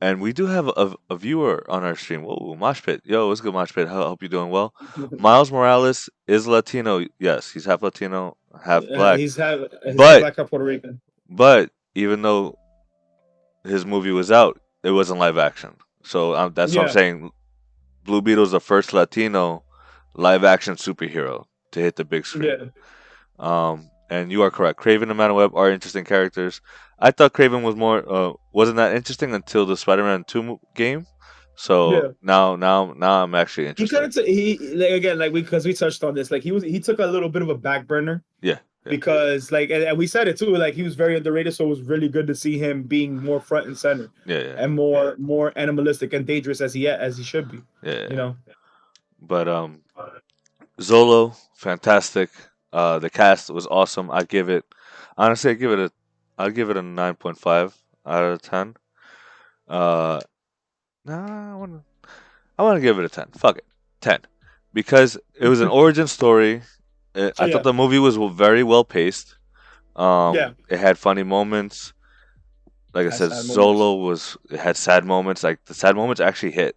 And we do have a viewer on our stream. Whoa, Mosh Pit. Yo, what's good, Mosh Pit? I hope you're doing well. Miles Morales is Latino. Yes, he's half Latino, half black. He's half But black, half Puerto Rican. but even though his movie was out, it wasn't live action. So that's what I'm Yeah. saying. Blue Beetle's the first Latino live action superhero to hit the big screen. Yeah. And you are correct. Craven and Madame Web are interesting characters. I thought Craven was wasn't that interesting until the Spider-Man 2 game. So Yeah. now I'm actually He interested. kind of because we touched on this, like he took a little bit of a back burner. Yeah. Because and we said it too, like he was very underrated, so it was really good to see him being more front and center. Yeah. And more animalistic and dangerous as he should be. Yeah. You know. But Zolo, fantastic. The cast was awesome. I'll give it a 9.5 out of 10. Nah, I want to give it a 10. Fuck it. 10. Because it was an origin story. I thought the movie was very well paced. It had funny moments. Like I said, Zolo had sad moments. Like the sad moments actually hit.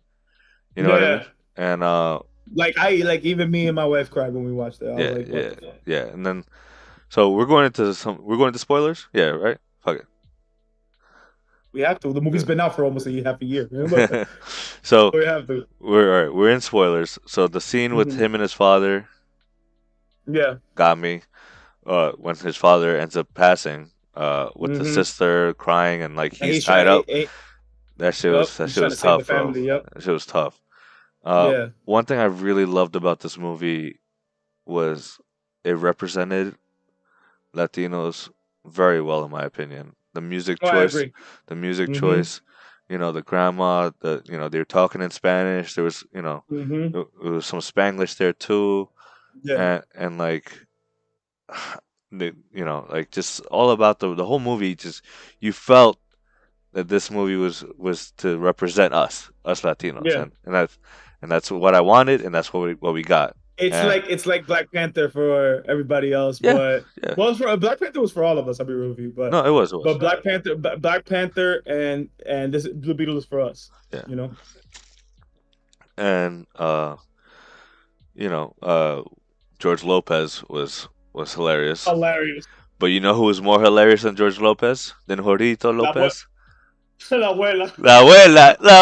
You know what I mean? And even me and my wife cried when we watched it. I was like, what the fuck? Yeah. And then so we're going into spoilers? Yeah, right? Fuck it. We have to. The movie's been out for almost half a year. So we have to. We're in spoilers. So the scene with him and his father got me. When his father ends up passing, with the sister crying and like he's tied up. That shit was tough, bro. That shit was tough. One thing I really loved about this movie was it represented Latinos very well, in my opinion. The music choice, the grandma, they were talking in Spanish. There was, there was some Spanglish there too, and like, like just all about the whole movie. Just you felt that this movie was to represent us Latinos, and that's what I wanted, and that's what we got. It's like Black Panther for everybody else, but Black Panther was for all of us. I'll be real with you, but no, it was. But Black Panther, and this Blue Beetle is for us. Yeah. and you know, George Lopez was hilarious. Hilarious. But you know who was more hilarious than George Lopez? Than Jorito La, abue- Lopez? la abuela. La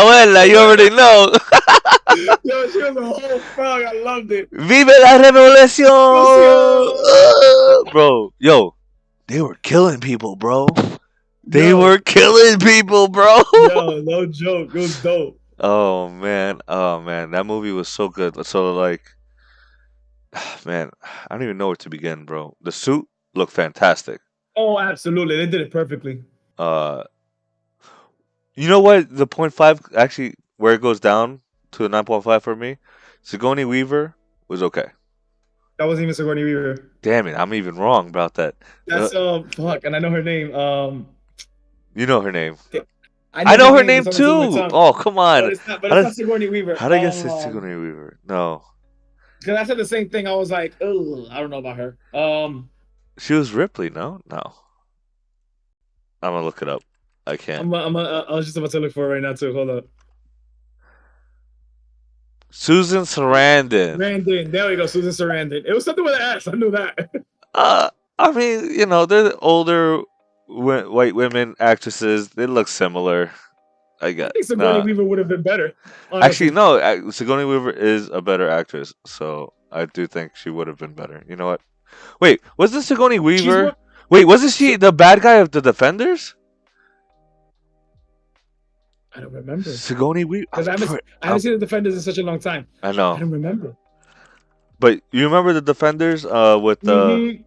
abuela, you already Abuela. know. Yo, she was a whole frog. I loved it. Vive la revolución! Lucio. Bro, yo, they were killing people, bro. They Yo, were killing people, bro. yo, no joke. It was dope. Oh man, that movie was so good. So like, man, I don't even know where to begin, bro. The suit looked fantastic. Oh, absolutely. They did it perfectly. Uh, you know what? The point five actually, where it goes down to a 9.5 for me, Sigourney Weaver was okay. That wasn't even Sigourney Weaver. Damn it, I'm even wrong about that. That's fuck, and I know her name. You know her name. I I know her know her name. name It's on the tip of my too. tongue. Oh, come on. But How it's not does Sigourney Weaver. how did I guess it's Sigourney Weaver? No, Because I said the same thing. I was like, oh, I don't know about her. she was Ripley. No, no. I'm gonna look it up. I can't. I was just about to look for it right now too. Hold up. Susan Sarandon. Sarandon. There we go. Susan Sarandon. It was something with an S. I knew that. Uh, I mean, you know, they're older white women actresses. They look similar. I I got think Sigourney Weaver would have been better. actually Honestly. no. Sigourney Weaver is a better actress, so I do think she would have been better. You know what? Wait, wasn't Sigourney She's Weaver? more. Wait, wasn't So, she the bad guy of the Defenders? I don't remember. Sigourney Weaver. Because I haven't seen the Defenders in such a long time. I I know, don't remember. but you remember the Defenders? With Mm-hmm.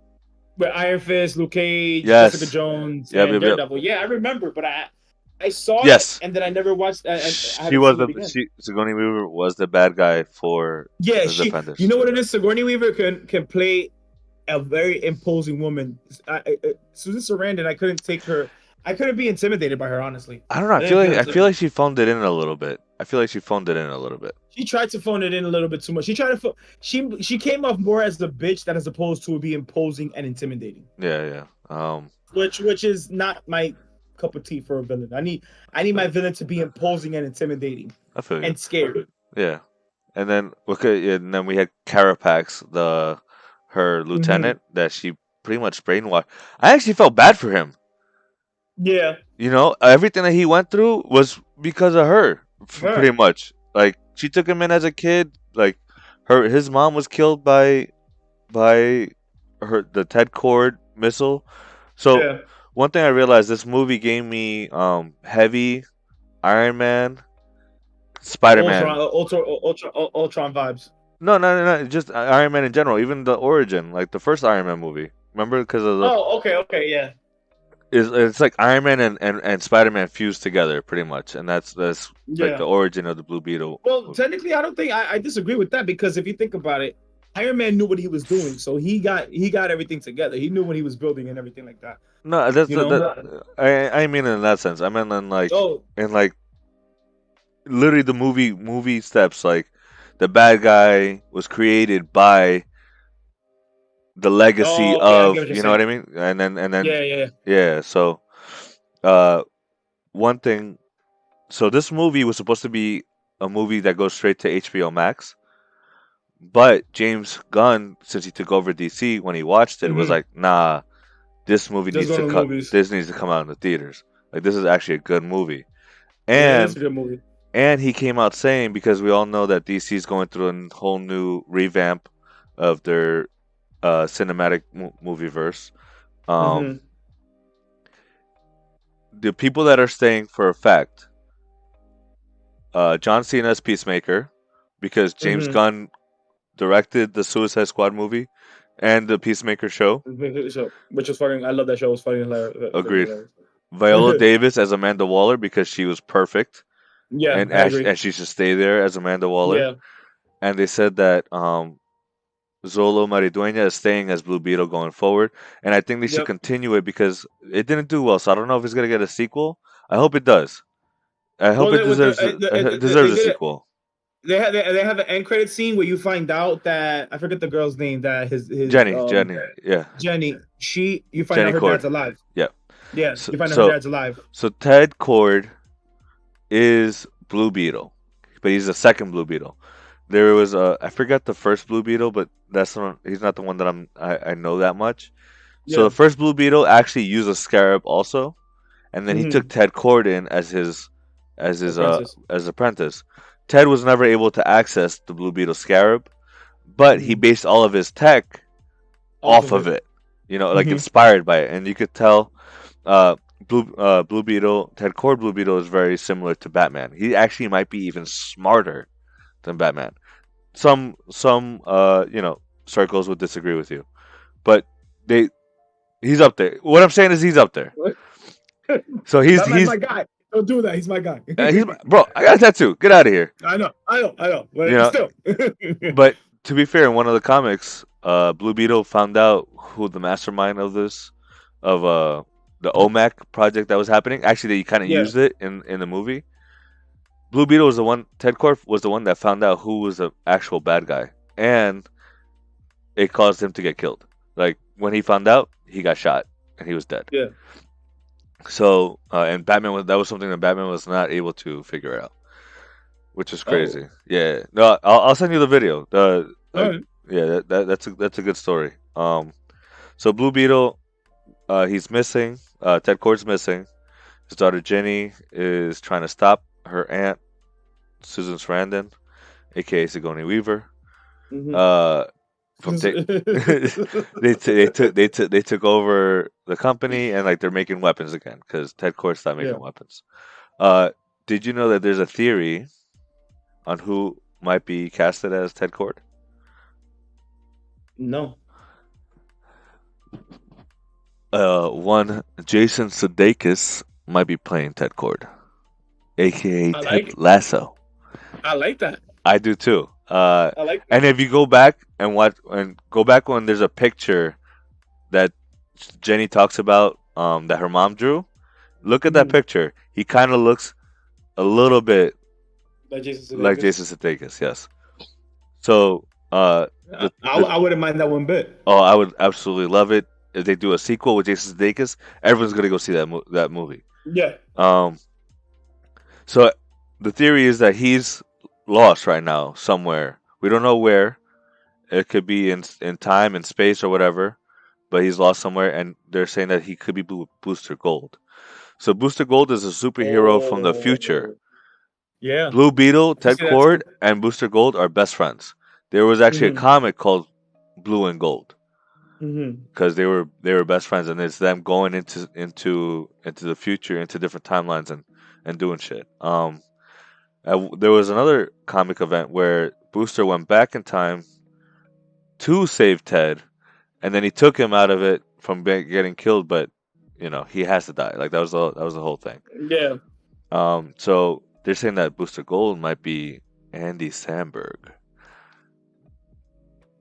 With Iron Fist, Luke Cage, Jessica yes, Jones, yep, and yep, yep. Daredevil. Yeah, I remember, but I saw it Yes, and then I never watched. I she haven't was seen it the again. Sigourney Weaver was the bad guy for Yeah, the You Defenders. know what it is? Sigourney Weaver can play a very imposing woman. Susan Sarandon, I couldn't take her. I couldn't be intimidated by her. Honestly, I don't know. I didn't feel I feel intimidated. like she phoned it in a little bit. I feel like she phoned it in a little bit. She tried to phone it in a little bit too much. She tried to. She came off more as the bitch than as opposed to be imposing and intimidating. Yeah, yeah. Which is not my cup of tea for a villain. I need my villain to be imposing and intimidating I feel you. and scary. Yeah, and then and then we had Carapax, her lieutenant, that she pretty much brainwashed. I actually felt bad for him. Yeah. You know, everything that he went through was because of her, Her. pretty much. Like she took him in as a kid. Like his mom was killed by the Ted Cord missile. So Yeah. one thing I realized, this movie gave me heavy Iron Man, Spider Man. Ultron vibes. No, no, no, no, just Iron Man in general. Even the origin, like the first Iron Man movie. Remember, because of the Oh, okay, yeah. it's like Iron Man and Spider Man fused together, pretty much, and that's like the Yeah. origin of the Blue Beetle. Well, technically, I don't think I disagree with that because if you think about it, Iron Man knew what he was doing, so he got everything together. He knew what he was building and everything like that. No, that's You know. I mean in that sense. I meant Oh. in like literally the movie steps. Like the bad guy was created by the legacy Oh, okay. I get of, what you're you know saying. what I mean, and then Yeah. yeah. So uh, one thing. So this movie was supposed to be a movie that goes straight to HBO Max, but James Gunn, since he took over DC, when he watched it, was Mm-hmm. like, nah, this movie Just needs go to to the cut. movies. This needs to come out in the theaters. Like this is actually a good movie. Yeah, it's a And good movie. he came out saying, because we all know that DC is going through a whole new revamp of their cinematic movie verse. Mm-hmm. The people that are staying for a fact, John Cena's Peacemaker, because James Mm-hmm. Gunn directed the Suicide Squad movie and the Peacemaker show. So, which was fucking. I love that show. It was fucking Agreed. hilarious. Viola Davis as Amanda Waller, because she was perfect, Yeah, and I agree. she should stay there as Amanda Waller. Yeah. And they said that Zolo Maridueña is staying as Blue Beetle going forward, and I think they should Yep. continue it because it didn't do well. So I don't know if it's gonna get a sequel. I hope it does. I hope Well, it deserves they deserves a did it. sequel. They have an end credit scene where you find out that I forget the girl's name that his Jenny, yeah, Jenny, you find Jenny out her Cord, dad's alive. yeah. Yeah, So you find out her so dad's alive. so Ted Cord is Blue Beetle. but he's the second Blue Beetle. There was I forgot the first Blue Beetle, but that's not he's not the one that I know that much. So Yeah. the first Blue Beetle actually used a scarab also, and then he took Mm-hmm. Ted Cord in Apprentice. as apprentice. Ted was never able to access the Blue Beetle scarab, but he Mm-hmm. based all of his tech Off off of of it. it. You know, like Mm-hmm. inspired by it, and you could tell uh, Blue Beetle, Ted Cord Blue Beetle is very similar to Batman. He actually might be even smarter than Batman. Some circles would disagree with you, but they he's up there. What I'm saying is he's up there. So Batman's my guy. Don't do that. He's my guy. he's bro. I got a tattoo. Get out of here. I know. You But know. still. But to be fair, in one of the comics, Blue Beetle found out who the mastermind of this of the OMAC project that was happening. Actually, they kind of Yeah. used it in the movie. Blue Beetle was the one. Ted Kord was the one that found out who was the actual bad guy, and it caused him to get killed. Like when he found out, he got shot and he was dead. Yeah. So and that was something that Batman was not able to figure out, which is Oh. crazy. Yeah, no, I'll send you the video. All Like right. yeah, that's a good story. So Blue Beetle, he's missing. Ted Kord's missing. His daughter Jenny is trying to stop her aunt Susan Sarandon, aka Sigourney Weaver. Mm-hmm. Uh, from they took over the company and like they're making weapons again because Ted Kord stopped Yeah. making weapons. Uh, did you know that there's a theory on who might be casted as Ted Kord? No. One Jason Sudeikis might be playing Ted Kord, aka I Ted like it. Lasso. I like that. I do too. I like And that. if you go back and watch and go back when there's a picture that Jenny talks about that her mom drew, look at that Mm-hmm. picture. He kind of looks a little bit Like Jason like Sudeikis. Jason Sudeikis. Yes. So I wouldn't mind that one bit. oh, I would absolutely love it if they do a sequel with Jason Sudeikis. Everyone's gonna go see that movie. Yeah. Um, so the theory is that he's lost right now somewhere. We don't know where. It could be in time and space or whatever, but he's lost somewhere, and they're saying that he could be Booster Gold. So Booster Gold is a superhero from the future. Oh. Yeah. Blue Beetle, I can Ted see that too. Kord, and Booster Gold are best friends. There was actually a Mm-hmm. comic called Blue and Gold Mm-hmm. because they were best friends, and it's them going into the future, into different timelines, and doing shit. There was another comic event where Booster went back in time to save Ted, and then he took him out of it from getting killed, but he has to die. Like that was the whole thing. Yeah. So they're saying that Booster Gold might be Andy Samberg,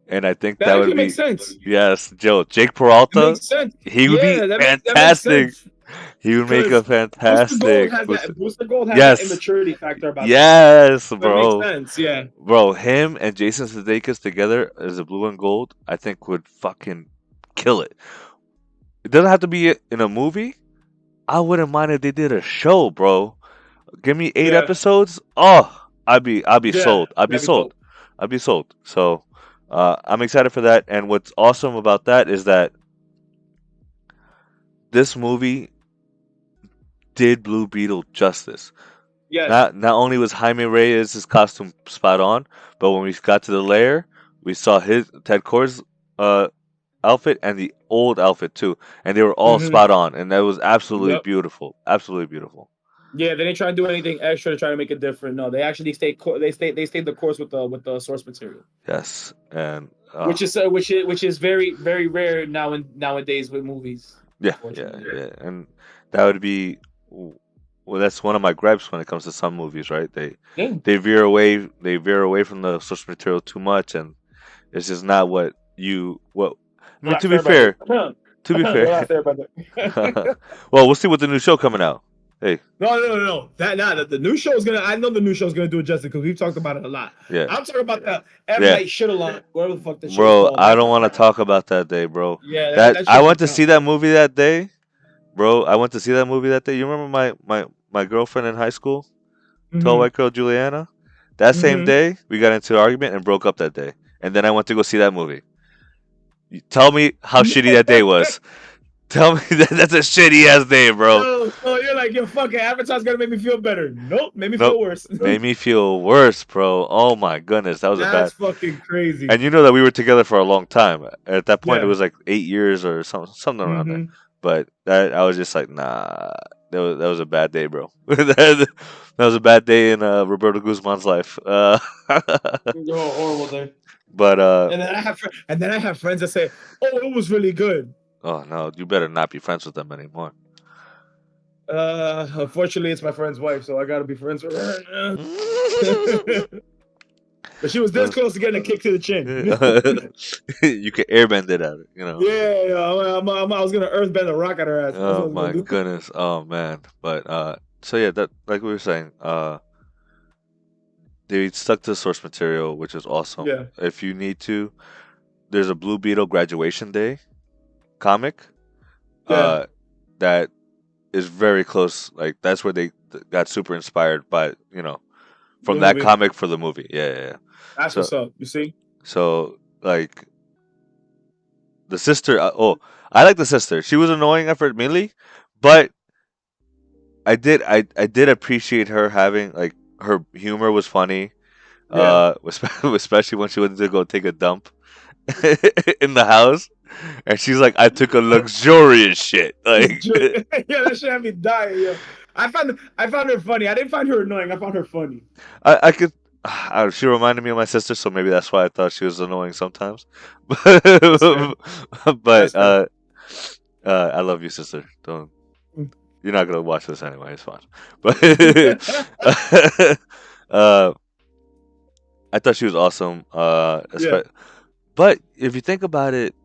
and I think That that would actually makes be sense. yes, Joe. Jake It Peralta, makes sense. he would be Yeah, that makes fantastic. sense. He would make a Because fantastic Booster. Booster Gold has that Yes, immaturity factor about them. yes, So it makes bro. sense. Yeah. Bro, him and Jason Sudeikis together as a blue and gold, I think would fucking kill it. It doesn't have to be in a movie. I wouldn't mind if they did a show, bro. Give me 8 Yeah. episodes. Oh, I'd be Yeah. sold. I'd be That'd be sold. dope. I'd be sold. So, I'm excited for that. And what's awesome about that is that this movie did Blue Beetle justice. Yes. Not only was Jaime Reyes' costume spot on, but when we got to the lair, we saw his Ted Kord's uh, outfit and the old outfit too, and they were all Mm-hmm. spot on, and that was absolutely Yep. beautiful. Absolutely beautiful. Yeah, they didn't try to do anything extra to try to make it different. No, they actually stayed the course with the source material, Yes, and which is very very rare nowadays with movies. yeah, yeah, Unfortunately. yeah, and that would be well. That's one of my gripes when it comes to some movies, right? Yeah. They veer away from the source material too much, and it's just not what. I mean, Not fair, brother. to be Not fair. fair, brother. Well, we'll see with the new show coming out. Hey, No. The new show is gonna. I know the new show is gonna do it justice because we've talked about it a lot. yeah, I'm talking about the M yeah, Night Shyamalan, whatever the fuck the shit is bro. called. I don't want to talk about that day, bro. Yeah, That that I shit went can to come. see that movie that day, bro. I went to see that movie that day. You remember my girlfriend in high school, tall Mm-hmm. white girl Juliana? That same Mm-hmm. day, we got into an argument and broke up that day. And then I went to go see that movie. Tell me how shitty that day was. Tell me that's a shitty ass day, bro. So you're like, yo, fuck it, Avatar's gonna make me feel better. Nope, made me Nope. feel worse. Made me feel worse, bro. Oh my goodness, that was a bad. That's fucking crazy. And you know that we were together for a long time. At that point, it Yeah. was like 8 years or something around there. Mm-hmm. But that I was just like, nah, that was a bad day, bro. that was a bad day in Roberto Guzman's life. Oh, horrible day. But And then I have friends that say, "Oh, it was really good." oh no, you better not be friends with them anymore. Unfortunately, it's my friend's wife, so I gotta be friends with her. But she was this close to getting a kick to the chin. You can airbend it at it, you know. Yeah, I was gonna earthbend a rock at her ass. That's what I Oh was gonna my do. goodness. Oh man. But so yeah, that like we were saying, they stuck to the source material, which is awesome. Yeah, If you need to, there's a Blue Beetle graduation day comic, yeah, uh, that is very close. Like that's where they got super inspired by, the from that movie. comic for the movie. Yeah, yeah, yeah. That's So what's up. You see? so like the sister. I like the sister. She was annoying at first, mainly, but I did appreciate her having like her humor was funny. Yeah. Especially when she went to go take a dump in the house, and she's like, "I took a luxurious shit." Like, Yeah, that shit had me dying. Yo, I found her funny. I didn't find her annoying. I found her funny. I could. She reminded me of my sister, so maybe that's why I thought she was annoying sometimes. But That's fair. but That's fair. I love you, sister. Don't. You're not gonna watch this anyway. It's fine. But uh, I thought she was awesome. Yeah. But if you think about it,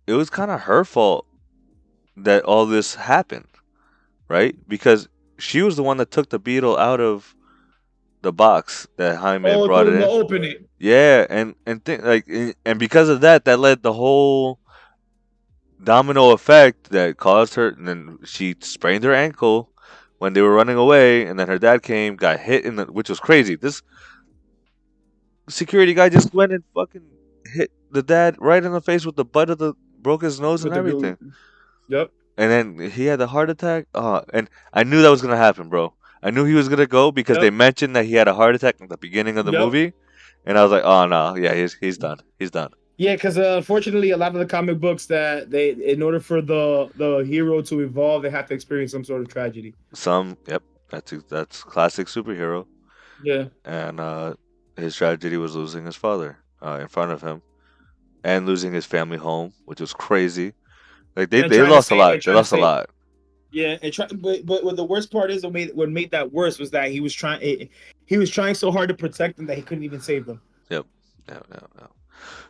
it was kind of her fault that all this happened, right? Because she was the one that took the beetle out of the box that Jaime Oh, brought told it him to in. open it. Yeah, and because of that, that led the whole domino effect that caused her. And then she sprained her ankle when they were running away, and then her dad came, got hit which was crazy. This security guy just went and fucking hit the dad right in the face with the butt of the broke his nose and With the everything. goo. Yep. And then he had a heart attack. And I knew that was gonna happen, bro. I knew he was gonna go because they Yep. mentioned that he had a heart attack at the beginning of the Yep. movie, and I was like, oh no, yeah, he's done. He's done. Yeah, because unfortunately, a lot of the comic books that they, in order for the hero to evolve, they have to experience some sort of tragedy. Yep, that's classic superhero. Yeah. And his tragedy was losing his father in front of him, and losing his family home, which was crazy. Like they And they trying to lost a say, and lot. They trying to lost a say, lot. yeah, and try, but what the worst part is, what made that worse was that he was trying so hard to protect them that he couldn't even save them. Yep. Yeah, yeah, yeah.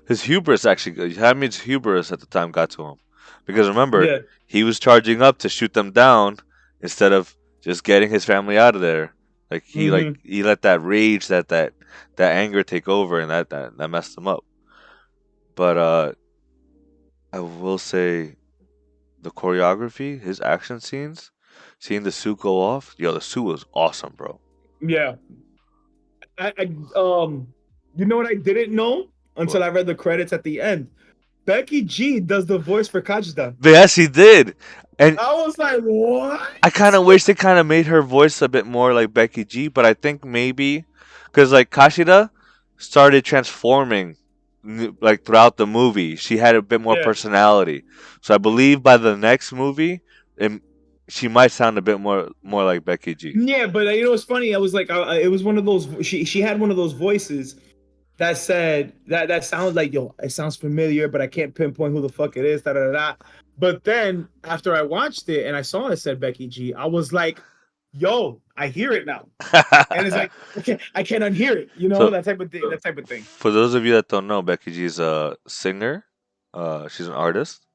His hubris actually, Hamid's hubris at the time got to him, because remember, Yeah. he was charging up to shoot them down instead of just getting his family out of there. Mm-hmm. He let that rage, that anger take over, and that messed him up. But I will say the choreography, his action scenes, seeing the suit go off, yo, the suit was awesome, bro. Yeah. I you know what I didn't know What? until I read the credits at the end. Becky G does the voice for Kajda. Yes, he did, and I was like, what? I kind of wish they kind of made her voice a bit more like Becky G, but I think maybe because like Kashida started transforming like throughout the movie, she had a bit more Yeah. personality. So I believe by the next movie, it, she might sound a bit more like Becky G. Yeah, but you know what's funny? I was like, it was one of those. She had one of those voices that said that sounds like, yo, it sounds familiar, but I can't pinpoint who the fuck it is. Da da da. Da. But then after I watched it and I saw it said Becky G, I was like, yo, I hear it now, and it's like, okay, I can't unhear it. You know, So that type of thing. That type of thing. for those of you that don't know, Becky G is a singer. She's an artist.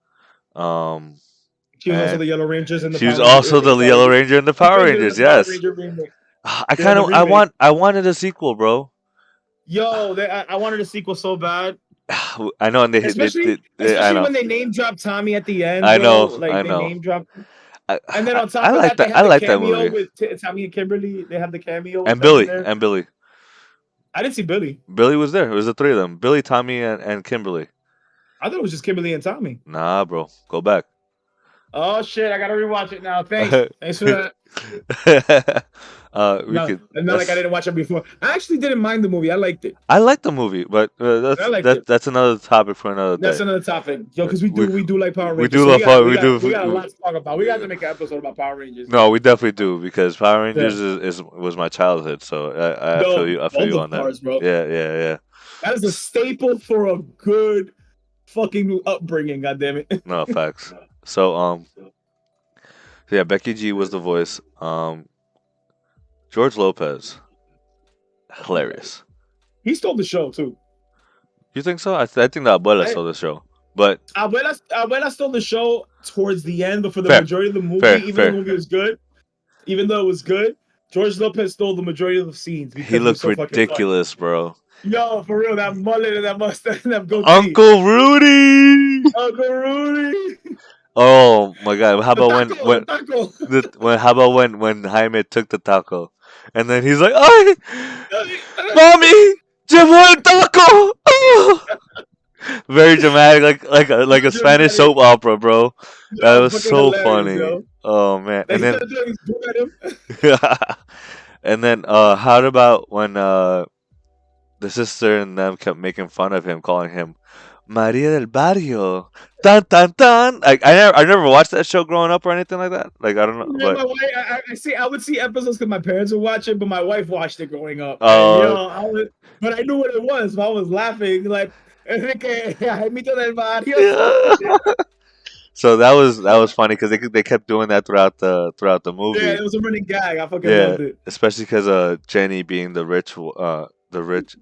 Um, She was also and the Yellow Rangers and the she was Power Ranger also in the the Power Yellow Ranger, Ranger in the Power Rangers. the Power Yes. Ranger remake. I Yeah, kind the of remake. I wanted a sequel, bro. Yo, I wanted a sequel so bad. I know, and I Especially know, when they name drop Tommy at the end, bro. Like I they know. name drop, I, and then I on top I of like that, they that. I have the like that cameo movie. with Tommy and Kimberly. They have the cameo with And them in Billy there. and Billy. I didn't see Billy. Billy was there. It was the three of them: Billy, Tommy, and Kimberly. I thought it was just Kimberly and Tommy. Nah, bro, go back. Oh shit! I gotta rewatch it now. Thanks. Thanks for that. We No, could. not like I didn't watch it before. I actually didn't mind the movie. I liked it. I like the movie, but I liked it. that's another topic for another That's day. another topic, yo. Because We we do like Power we Rangers. do So love Power. we got a lot to talk about. We got to make an episode about Power Rangers. No, we definitely do because Power Yeah. Rangers was my childhood. So I No, feel you. I feel both you of on that. ours, bro. Yeah. That is a staple for a good fucking upbringing. God damn it. No facts. So yeah, Becky G was the voice. George Lopez, hilarious. He stole the show too. You think so? I think the Abuela stole the show, but Abuela stole the show towards the end, but for the Fair. majority of the movie, Fair, even fair. though the movie was good, even though it was good, George Lopez stole the majority of the scenes because he looked was so ridiculous, bro. fucking funny. Yo, for real, that mullet and that mustache and that goatee. Uncle Rudy. Uncle Rudy. Oh my God! How The about taco, the taco. how about when Jaime took the taco, and then he's like, "Ay, mommy, llevo el taco." Oh! Very dramatic, like a Spanish soap opera, bro. That Yo, was fucking so hilarious, funny. yo. Oh man! Like, And then he's doing him. and then how about when the sister and them kept making fun of him, calling him Maria del Barrio. Tan tan tan. Like I never watched that show growing up or anything like that. Like I don't know, Yeah, but my wife, I would see episodes because my parents would watch it, but my wife watched it growing up. And but I knew what it was, so I was laughing like Enrique, Jaimito del Barrio. yeah. So that was funny because they kept doing that throughout the movie. Yeah, it was a running gag. I fucking Yeah, loved it. especially because Jenny being the rich The rich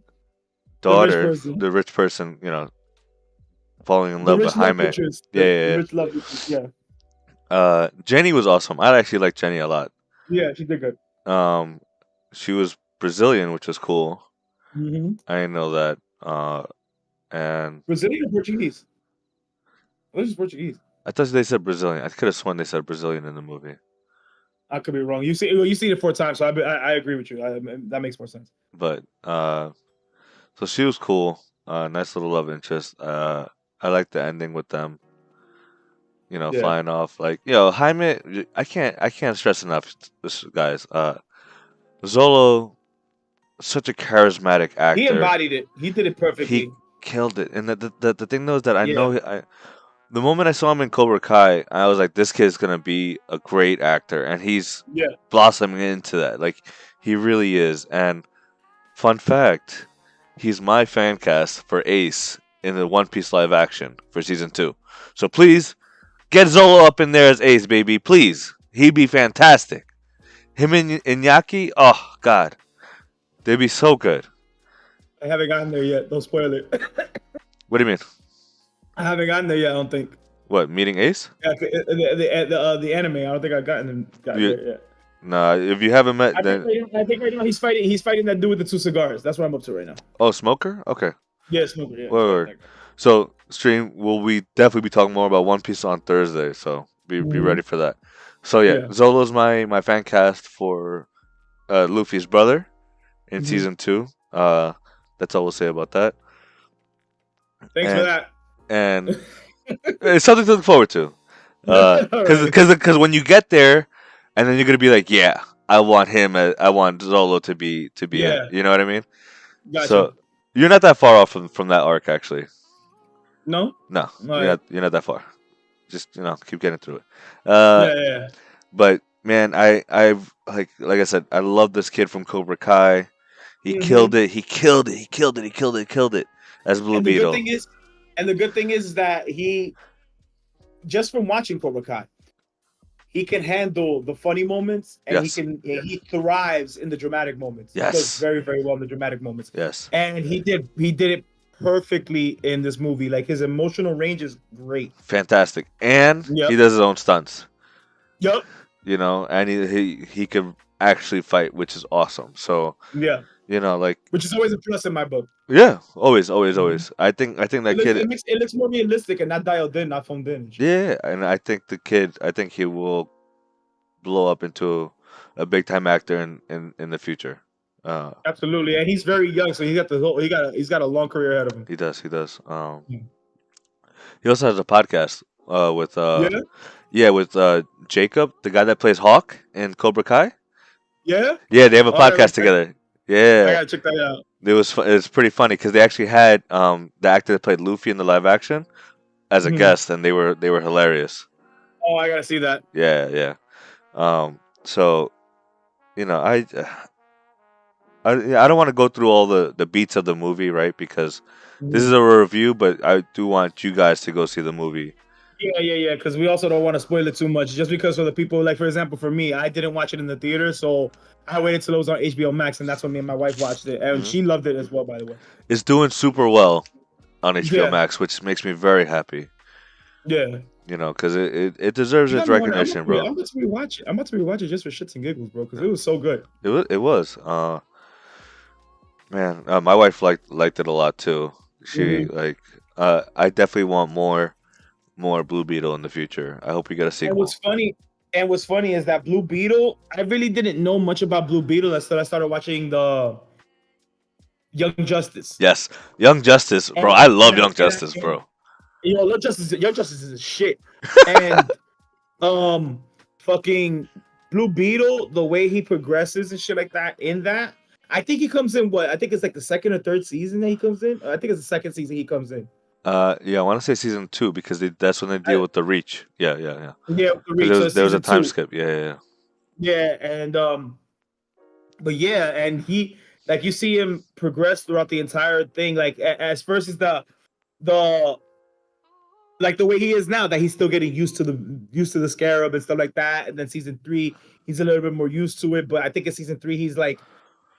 daughter, person, the rich person, falling in the love with rich love Jaime. interest, Yeah, the yeah, rich love interest. Yeah, yeah. Jenny was awesome. I actually like Jenny a lot. yeah, she did good. She was Brazilian, which was cool. Mm-hmm. I didn't know that. And Brazilian or Portuguese? This is Portuguese. I thought they said Brazilian. I could have sworn they said Brazilian in the movie. I could be wrong. You see it 4 times, so I agree with you. That makes more sense. But so she was cool. Nice little love interest. I like the ending with them. Yeah. Flying off. Like, Jaime. I can't stress enough, this guys. Zolo, such a charismatic actor. He embodied it. He did it perfectly. He killed it. And the thing though is that I Yeah. know the moment I saw him in Cobra Kai, I was like, this kid's gonna be a great actor, and he's Yeah. blossoming into that. Like, he really is. And fun fact, he's my fan cast for Ace in the One Piece live action for season 2. So please get Zolo up in there as Ace, baby. Please, he'd be fantastic. Him and Iñaki, oh god, they'd be so good. I haven't gotten there yet. Don't spoil it. What do you mean? I haven't gotten there yet. I don't think. What, meeting Ace? Yeah, the anime. I don't think I've gotten there yet. Nah, if you haven't met, I then think right now he's fighting that dude with the 2 cigars. That's what I'm up to right now. oh, Smoker. Okay. Yeah, Smoker. Yeah. Word. So stream will we definitely be talking more about One Piece on Thursday. So be ready for that. So yeah. Zolo's my fan cast for Luffy's brother in season 2. That's all we'll say about that. Thanks for that. And it's something to look forward to. Because when you get there, and then you're gonna be like, yeah, I want Zolo to be in. You know what I mean? Gotcha. So you're not that far off from that arc, actually. No. You're not that far. Just keep getting through it. Yeah. But man, I've like I said, I love this kid from Cobra Kai. He killed it. He killed it as Blue Beetle. The good thing is that he, just from watching Cobra Kai, he can handle the funny moments, and he thrives in the dramatic moments. Yes. He does very, very well in the dramatic moments. Yes. And he did it perfectly in this movie. Like, his emotional range is great. Fantastic. And he does his own stunts. Yep. And he could actually fight, which is awesome. So yeah. Which is always a plus in my book. Yeah, always. I think that kid. It looks more realistic and not dialed in, not phoned in. Yeah, and I think he will blow up into a big time actor in the future. Uh, Absolutely, and he's very young, so he's got a long career ahead of him. he does. He does. Mm. He also has a podcast with Yeah, yeah, with Jacob, the guy that plays Hawk in Cobra Kai. yeah. Yeah, they have a All right, podcast together. I Yeah, gotta check that out. it was pretty funny because they actually had the actor that played Luffy in the live action as a Mhm. guest, and they were hilarious. Oh, I gotta see that. Yeah, yeah. So you know, I don't want to go through all the beats of the movie, right? Because this is Mhm. a review, but I do want you guys to go see the movie. Yeah. Because we also don't want to spoil it too much. Just because for the people, like for example, for me, I didn't watch it in the theater, so I waited till it was on HBO Max, and that's when me and my wife watched it, and Hmm. she loved it as well. By the way. It's doing super well on HBO Yeah, Max, which makes me very happy. yeah. You know, because it deserves You got its me wondering. recognition, bro. I'm about to rewatch it. I'm about to rewatch it just for shits and giggles, bro, because it was so good. It was. Man, my wife liked it a lot too. She Hmm. like. I definitely want more Blue Beetle in the future. I hope we get a And sequel. what's funny is that Blue Beetle. I really didn't know much about Blue Beetle until I started watching the Young Justice. Yes, Young Justice, bro. I And love Young Justice, bro. Young Justice is a shit. And fucking Blue Beetle, the way he progresses and shit like that in that. I think he comes in what? I think it's like the second or third season that he comes in. I think it's the second season he comes in. Yeah, I want to say season two because that's when they deal I, with the Reach. Yeah, yeah, yeah. yeah, the Because Reach. So there was a season time two. skip. Yeah, yeah, yeah. Yeah, and but yeah, and he like you see him progress throughout the entire thing. Like as first is the like the way he is now that he's still getting used to the scarab and stuff like that. And then season three, he's a little bit more used to it. But I think in season three, he's like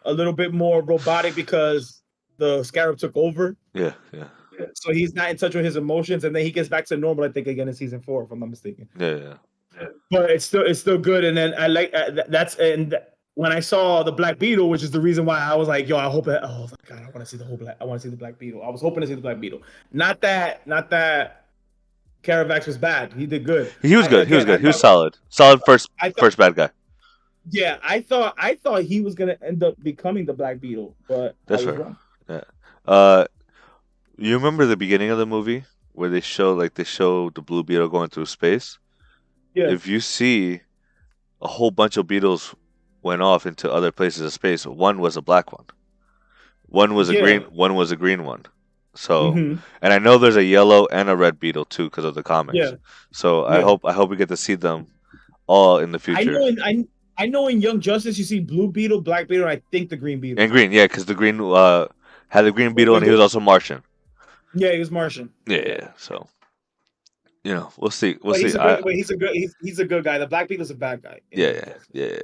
a little bit more robotic because the scarab took over. Yeah, yeah, So he's not in touch with his emotions, and then he gets back to normal. I think again in season four, if I'm not mistaken. yeah, yeah. But it's still good. And then I like that's and when I saw the Black Beetle, which is the reason why I was like, yo, I hope that. Oh my god, I want to see the whole black. I want to see the Black Beetle. I was hoping to see the Black Beetle. Not that Caravax was bad. He did good. He was good. He was Again, good. He was solid. Solid I thought, first bad guy. yeah, I thought he was gonna end up becoming the Black Beetle, but I That's was fair. wrong. Yeah. Uh, you remember the beginning of the movie where they show the Blue Beetle going through space? Yeah, If you see a whole bunch of beetles went off into other places of space, one was a black one. yeah, One was a green one. So, hmm and I know there's a yellow and a red beetle too because of the comics. yeah, So yeah. I hope we get to see them all in the I future. know in I know in Young Justice you see Blue Beetle, Black Beetle, and I think the Green Beetle. And green, yeah, because the green had the green beetle With and he was also Martian. yeah, he was Martian. Yeah, Yeah. yeah. So you know, we'll see. We'll But see. he's a good guy. The Black Beetle's a bad guy in Yeah, Young yeah, Justice. yeah,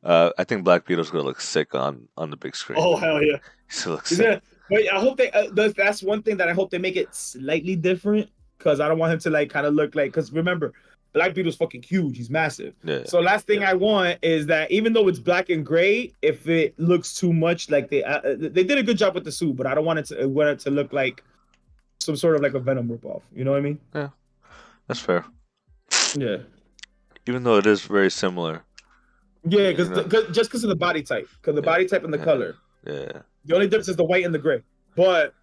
yeah. I think Black Beetle's gonna look sick on the big screen. Oh hell yeah. He's gonna look He's sick. gonna but I hope they that's one thing that I hope they make it slightly different because I don't want him to like kind of look like because remember Black Beetle's fucking huge. He's massive. Yeah, So last thing I want is that even though it's black and gray, if it looks too much like they did a good job with the suit, but I don't want it to look like some sort of like a Venom ripoff. You know what I mean? yeah. That's fair. Yeah. Even though it is very similar. Yeah, You know. just because of the body type, because the Yeah, body type and the yeah, color. yeah. The only difference is the white and the gray. But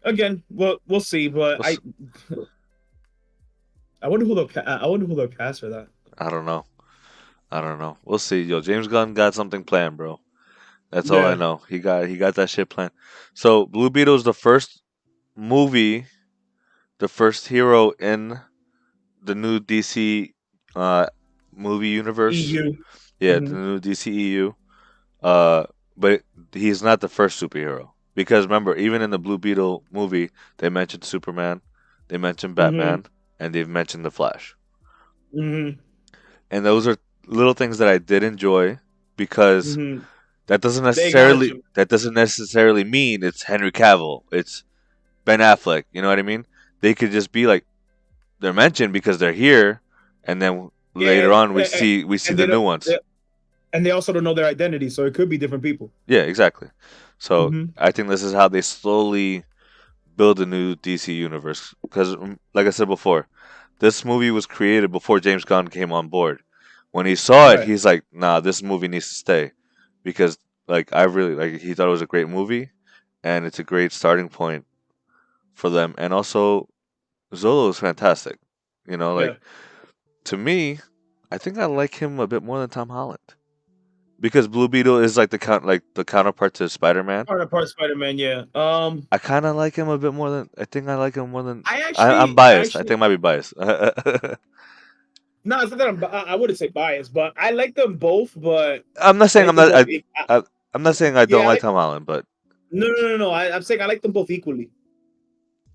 again, we'll see. But We'll s- I wonder who they'll cast for that. I don't know. I don't know. We'll see. Yo, James Gunn got something planned, bro. That's all I Yeah. know. He got that shit planned. So Blue Beetle is the first movie, the first hero in the new DC uh movie universe. EU. Yeah, the Hmm. new DCEU. Uh, but he's not the first superhero because remember, even in the Blue Beetle movie, they mentioned Superman, they mentioned Hmm. Batman, and they've mentioned the Flash. Hmm. And those are little things that I did enjoy because Hmm. They acknowledge him. that doesn't necessarily mean it's Henry Cavill, it's Ben Affleck. You know what I mean? They could just be like they're mentioned because they're here, and then later Yeah, on we see and the new ones. they also don't know their identity, so it could be different people. Yeah, exactly. So Hmm. I think this is how they slowly build a new DC universe. Because, like I said before, this movie was created before James Gunn came on board. When he saw it, Right. he's like, "Nah, this movie needs to stay," because like I really like he thought it was a great movie, and it's a great starting point for them. And also, Zolo is fantastic. You know, like Yeah. to me, I think I like him a bit more than Tom Holland because Blue Beetle is like the counterpart to Spider Man. Part Spider-Man, yeah. I kind of like him a bit more than I think I like him more than I I'm actually, biased. I actually, think I might be biased. no, it's not that I wouldn't say biased, but I like them both. But I'm not I saying like I'm them not. both. I'm not saying I don't Yeah, like Tom Holland, but no. I'm saying I like them both equally yeah,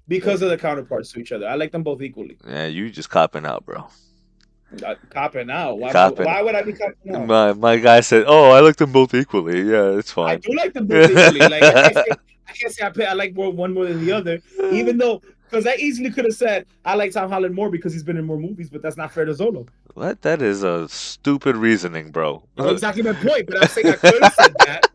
because of the counterparts to each other. I like them both equally. yeah, you just copping out, bro. Copping out. You copping. Why would I be copping out? My guy said, "Oh, I like them both equally." Yeah, it's I fine. do like them both equally. Like I can't say I like one more than the other, even though because I easily could have said I like Tom Holland more because he's been in more movies, but that's not fair to Zolo. What? That is a stupid reasoning, bro. Exactly my point. But I'm saying I could have said that,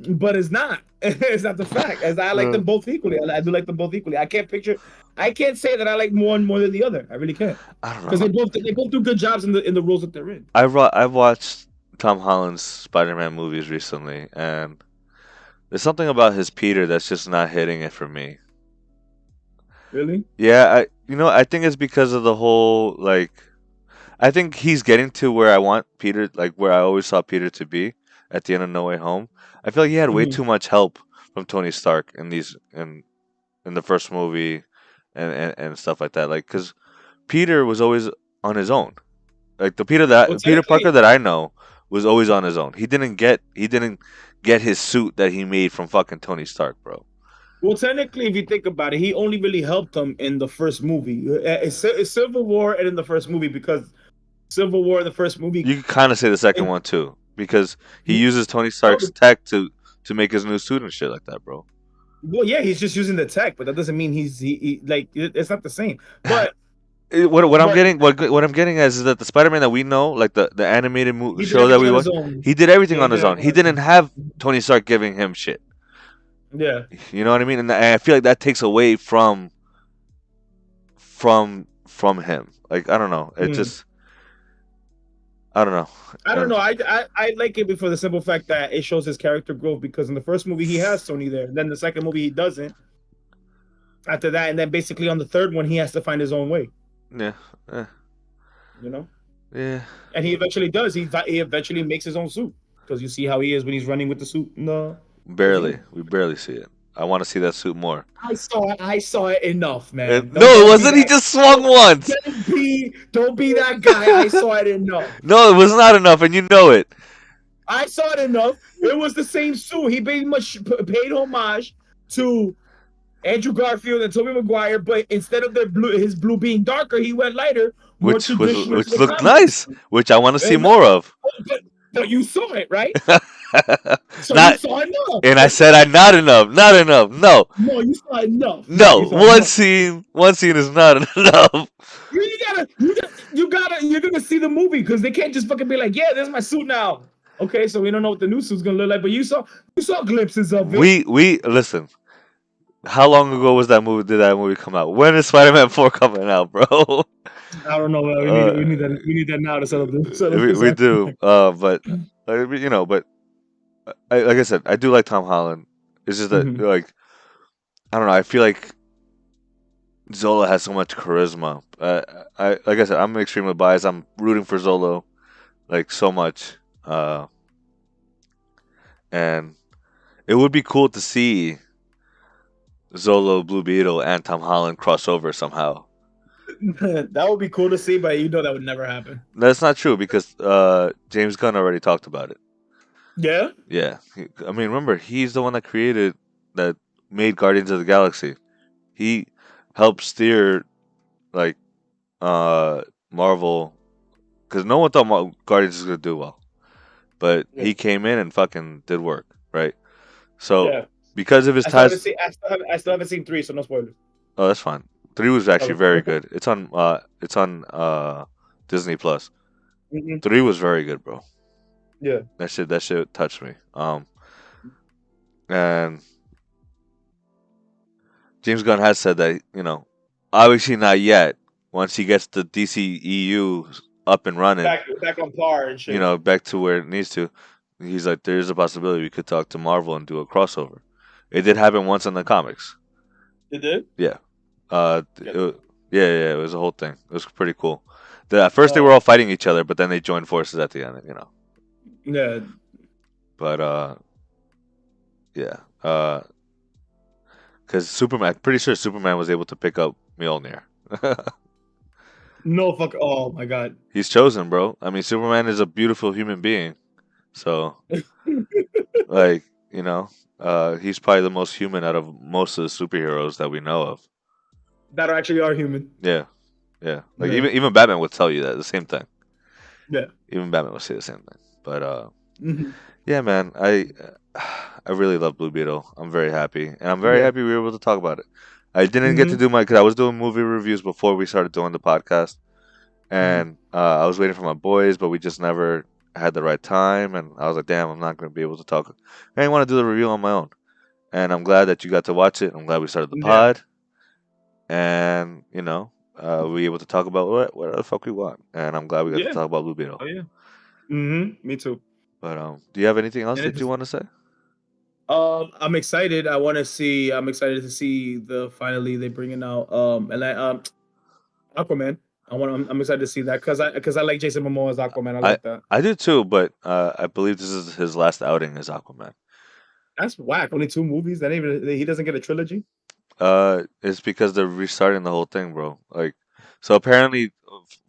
but it's not. It's not the fact. As I like Uh, them both equally. I do like them both equally. I can't say that I like one more than the other. I really can't I don't because know. they both do good jobs in the roles that they're in. I've watched Tom Holland's Spider-Man movies recently, and there's something about his Peter that's just not hitting it for me. Really? Yeah, I think it's because of the whole like I think he's getting to where I want Peter, like where I always saw Peter to be at the end of No Way Home. I feel like he had way Hmm. too much help from Tony Stark in the first movie and stuff like that. Like, because Peter was always on his own. Like Well, Peter Parker technically, that I know was always on his own. He didn't get his suit that he made from fucking Tony Stark, bro. if you think about it, he only really helped them in the first movie. It's Civil War and in the first movie because Civil War in the first movie. You could kind of say the second And, one too because he uses Tony no, Stark's tech to make his new suit and shit like that, bro. well, yeah, he's just using the tech, but that doesn't mean it's not the same. But What I'm but getting what I'm getting is that the Spider-Man that we know, like the animated he did show that everything we on watch, his own. he did everything Yeah, he on did his own. everything He on his didn't own. have Tony Stark giving him shit. Yeah. You know what I mean? And I feel like that takes away from him. Like I don't know. It Hmm. just I don't know. I don't Uh, know. I like it for the simple fact that it shows his character growth because in the first movie he has Sony there, then the second movie he doesn't. After that, and then basically on the third one he has to find his own way. yeah, eh, You know, yeah. and he eventually does. He eventually makes his own suit because you see how he is when he's running with the suit in the Barely. film. We barely see it. I want to see that suit more. I saw it enough, man. No, it Don't be wasn't. He that. just swung once. Don't be that guy. I saw it enough. No, it was not enough, and you know it. I saw it enough. It was the same suit. He pretty much paid homage to Andrew Garfield and Tobey Maguire, but instead of his blue being darker, he went lighter, more traditional to Which the looked comics. nice, which I want to see And, more of. but, but you saw it, right? So you Not, saw enough. and I said I not enough, not enough. No, No, you saw enough. No, no. you saw enough. One scene is not enough. You're gonna see the movie because they can't just fucking be like, yeah, this is my suit now. Okay, so we don't know what the new suit's gonna look like, but you saw glimpses of it. We listen. How long ago was that movie? Did that movie come out? When is Spider-Man 4 coming out, bro? I don't know. We need Uh, we need that we need that now to settle we this we argument. do. But but like I said, I do like Tom Holland. It's just that Mhm. like I don't know. I feel like Zola has so much charisma. I like I said, I'm extremely biased. I'm rooting for Zolo like so much, uh, and it would be cool to see Zolo, Blue Beetle, and Tom Holland cross over somehow. That would be cool to see, but that would never happen. That's not true because James Gunn already talked about it. Yeah. Yeah, I mean, remember he's the one that made Guardians of the Galaxy. He helped steer like Marvel because no one thought Guardians was gonna do well. But Yeah. he came in and fucking did work, right? So Yeah. because of his I still haven't ties, seen. I still haven't seen three, so no spoilers. oh, that's fine. 3 was actually Okay. very good. It's on Disney Plus. Mhm. 3 was very good, bro. Yeah. That shit touched me. And James Gunn has said that obviously not yet. Once he gets the DCEU up and running, back on par and you shit. know, back to where it needs to. He's like, there's a possibility we could talk to Marvel and do a crossover. It did happen once in the comics. It did. Yeah. Get the Yeah, it was a whole thing. It was pretty cool. At first they were oh all fighting each other, but then they joined forces at the end, you know. yeah. But yeah, because Superman, pretty sure Superman was able to pick up Mjolnir. No fuck. Oh my god. He's chosen, bro. I mean, Superman is a beautiful human being, so like, you know, he's probably the most human out of most of the superheroes that we know of. That actually are human. Yeah, yeah. Like Yeah. even Batman would tell you that the same thing. Yeah. Even Batman would say the same thing. But Hmm. yeah, man, I really love Blue Beetle. I'm very happy, and I'm very Yeah. happy we were able to talk about it. I didn't get to Hmm. do my because I was doing movie reviews before we started doing the podcast, Hmm. and I was waiting for my boys, but we just never had the right time, and I was like, damn, I'm not going to be able to talk. I didn't want to do the review on my own, and I'm glad that you got to watch it. I'm glad we started the Yeah. pod, and you know, we were able to talk about what the fuck we want, and I'm glad we got to Yeah. talk about Blue Beetle. Oh yeah. Hmm. Me too. But do you have anything else And that you it's want to say? I'm excited. I want to see. I'm excited to see the finally they bringing out and Aquaman. I'm excited to see that because I like Jason Momoa's Aquaman. I I like that. I do too, but I believe this is his last outing as Aquaman. That's whack. Only two movies. That even he doesn't get a trilogy. It's because they're restarting the whole thing, bro. Like, so apparently,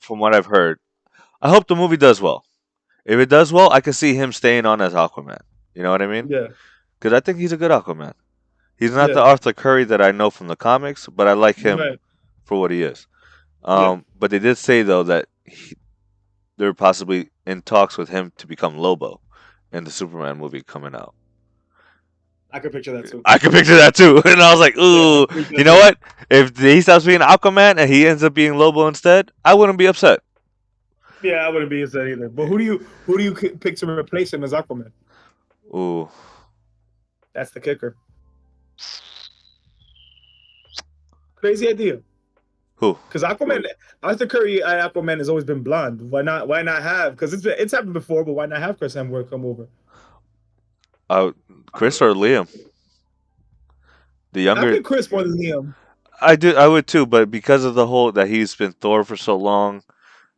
from what I've heard, I hope the movie does well. If it does well, I can see him staying on as Aquaman. You know what I mean? Yeah. Because I think he's a good Aquaman. He's not the Yeah. Arthur Curry that I know from the comics, but I like him Right. for what he is. Yeah. But they did say though that they're possibly in talks with him to become Lobo in the Superman movie coming out. I can picture that too. I can picture that too, and I was like, Yeah. I "Ooh, can picture you that know too. what? If he stops being Aquaman and he ends up being Lobo instead, I wouldn't be upset." Yeah, I wouldn't be upset either. But who do you pick to replace him as Aquaman? Ooh, That's the kicker. Crazy idea. who? Because Aquaman, Arthur Curry Aquaman has always been blonde. Why not? Why not have? Because it's happened before, but why not have Chris Hemsworth come over? Uh, Chris or Liam? The I younger. pick Chris more than Liam. I would too, but because of the whole that he's been Thor for so long,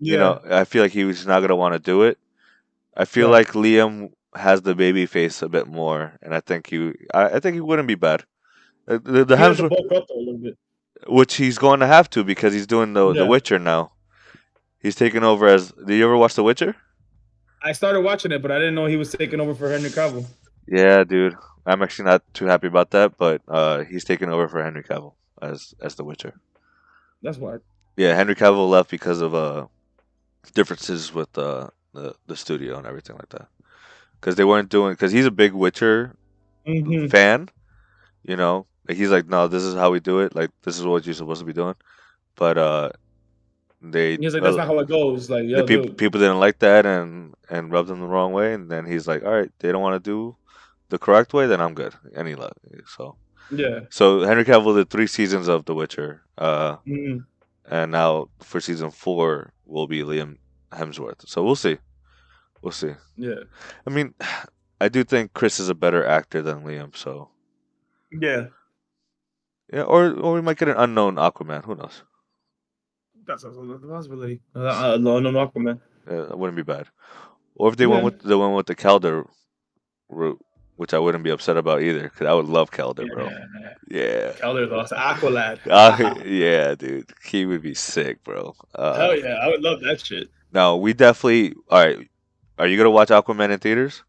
you Yeah, know, I feel like he was not gonna want to do it. I feel right. like Liam has the baby face a bit more, and I think he wouldn't be bad. The He has to Hemsworth, bulk up though a little bit. which he's going to have to because he's doing the Yeah, Witcher now. He's taking over as. Do you ever watch The Witcher? I started watching it, but I didn't know he was taking over for Henry Cavill. Yeah, dude. I'm actually not too happy about that, but he's taking over for Henry Cavill as The Witcher. That's why. Yeah, Henry Cavill left because of differences with the studio and everything like that. Because they weren't doing because he's a big Witcher Mm-hmm. fan. You know, like, he's like, no, this is how we do it. Like, this is what you're supposed to be doing. But they He's like, that's not how it goes. Like, the yo, people dude. people didn't like that and rubbed them the wrong way. And then he's like, all right, they don't want to do the correct way, then I'm good. And he left. Yeah. So Henry Cavill did 3 seasons of The Witcher. Mm-hmm. And now for season 4 will be Liam Hemsworth. So we'll see. We'll see. Yeah. I mean, I do think Chris is a better actor than Liam. So Yeah. yeah, or we might get an unknown Aquaman. Who knows? That's a possibility. No, no, Aquaman. That wouldn't be bad. Or if they went Yeah. with the Calder route, which I wouldn't be upset about either, because I would love Calder, bro. Yeah. Yeah. Calder's awesome. Aqualad. Yeah, dude. He would be sick, bro. Hell yeah, I would love that shit. No, we definitely. All right. Are you gonna watch Aquaman in theaters?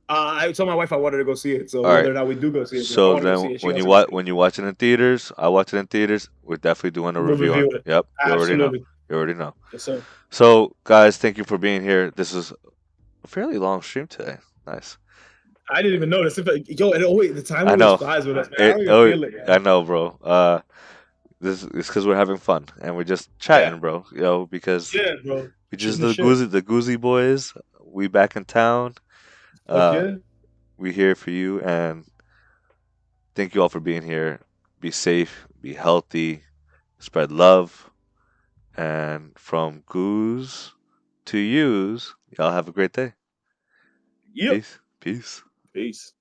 I told my wife I wanted to go see it, so All right. whether or not we do go see it, if I So want to go then, see it, she also go see it. when you watch it in theaters, I watch it in theaters. We're definitely doing a We'll review on. review it. Yep, you already know. Absolutely. You already know. Yes, sir. So, guys, thank you for being here. This is a fairly long stream today. Nice. I didn't even notice. Yo, and oh wait, the time I always know. flies with us, man. I don't even Oh, feel it, I man. know, bro. This is because we're having fun and we're just Yeah, chatting, bro. Yo, because yeah, bro. we just Shooting the shit. the Goozy boys. We back in town. Fuck Uh, yeah. we here for you, and thank you all for being here. Be safe, be healthy, spread love, And from Goose to Use, y'all have a great day. Yep. Peace. Peace. Peace.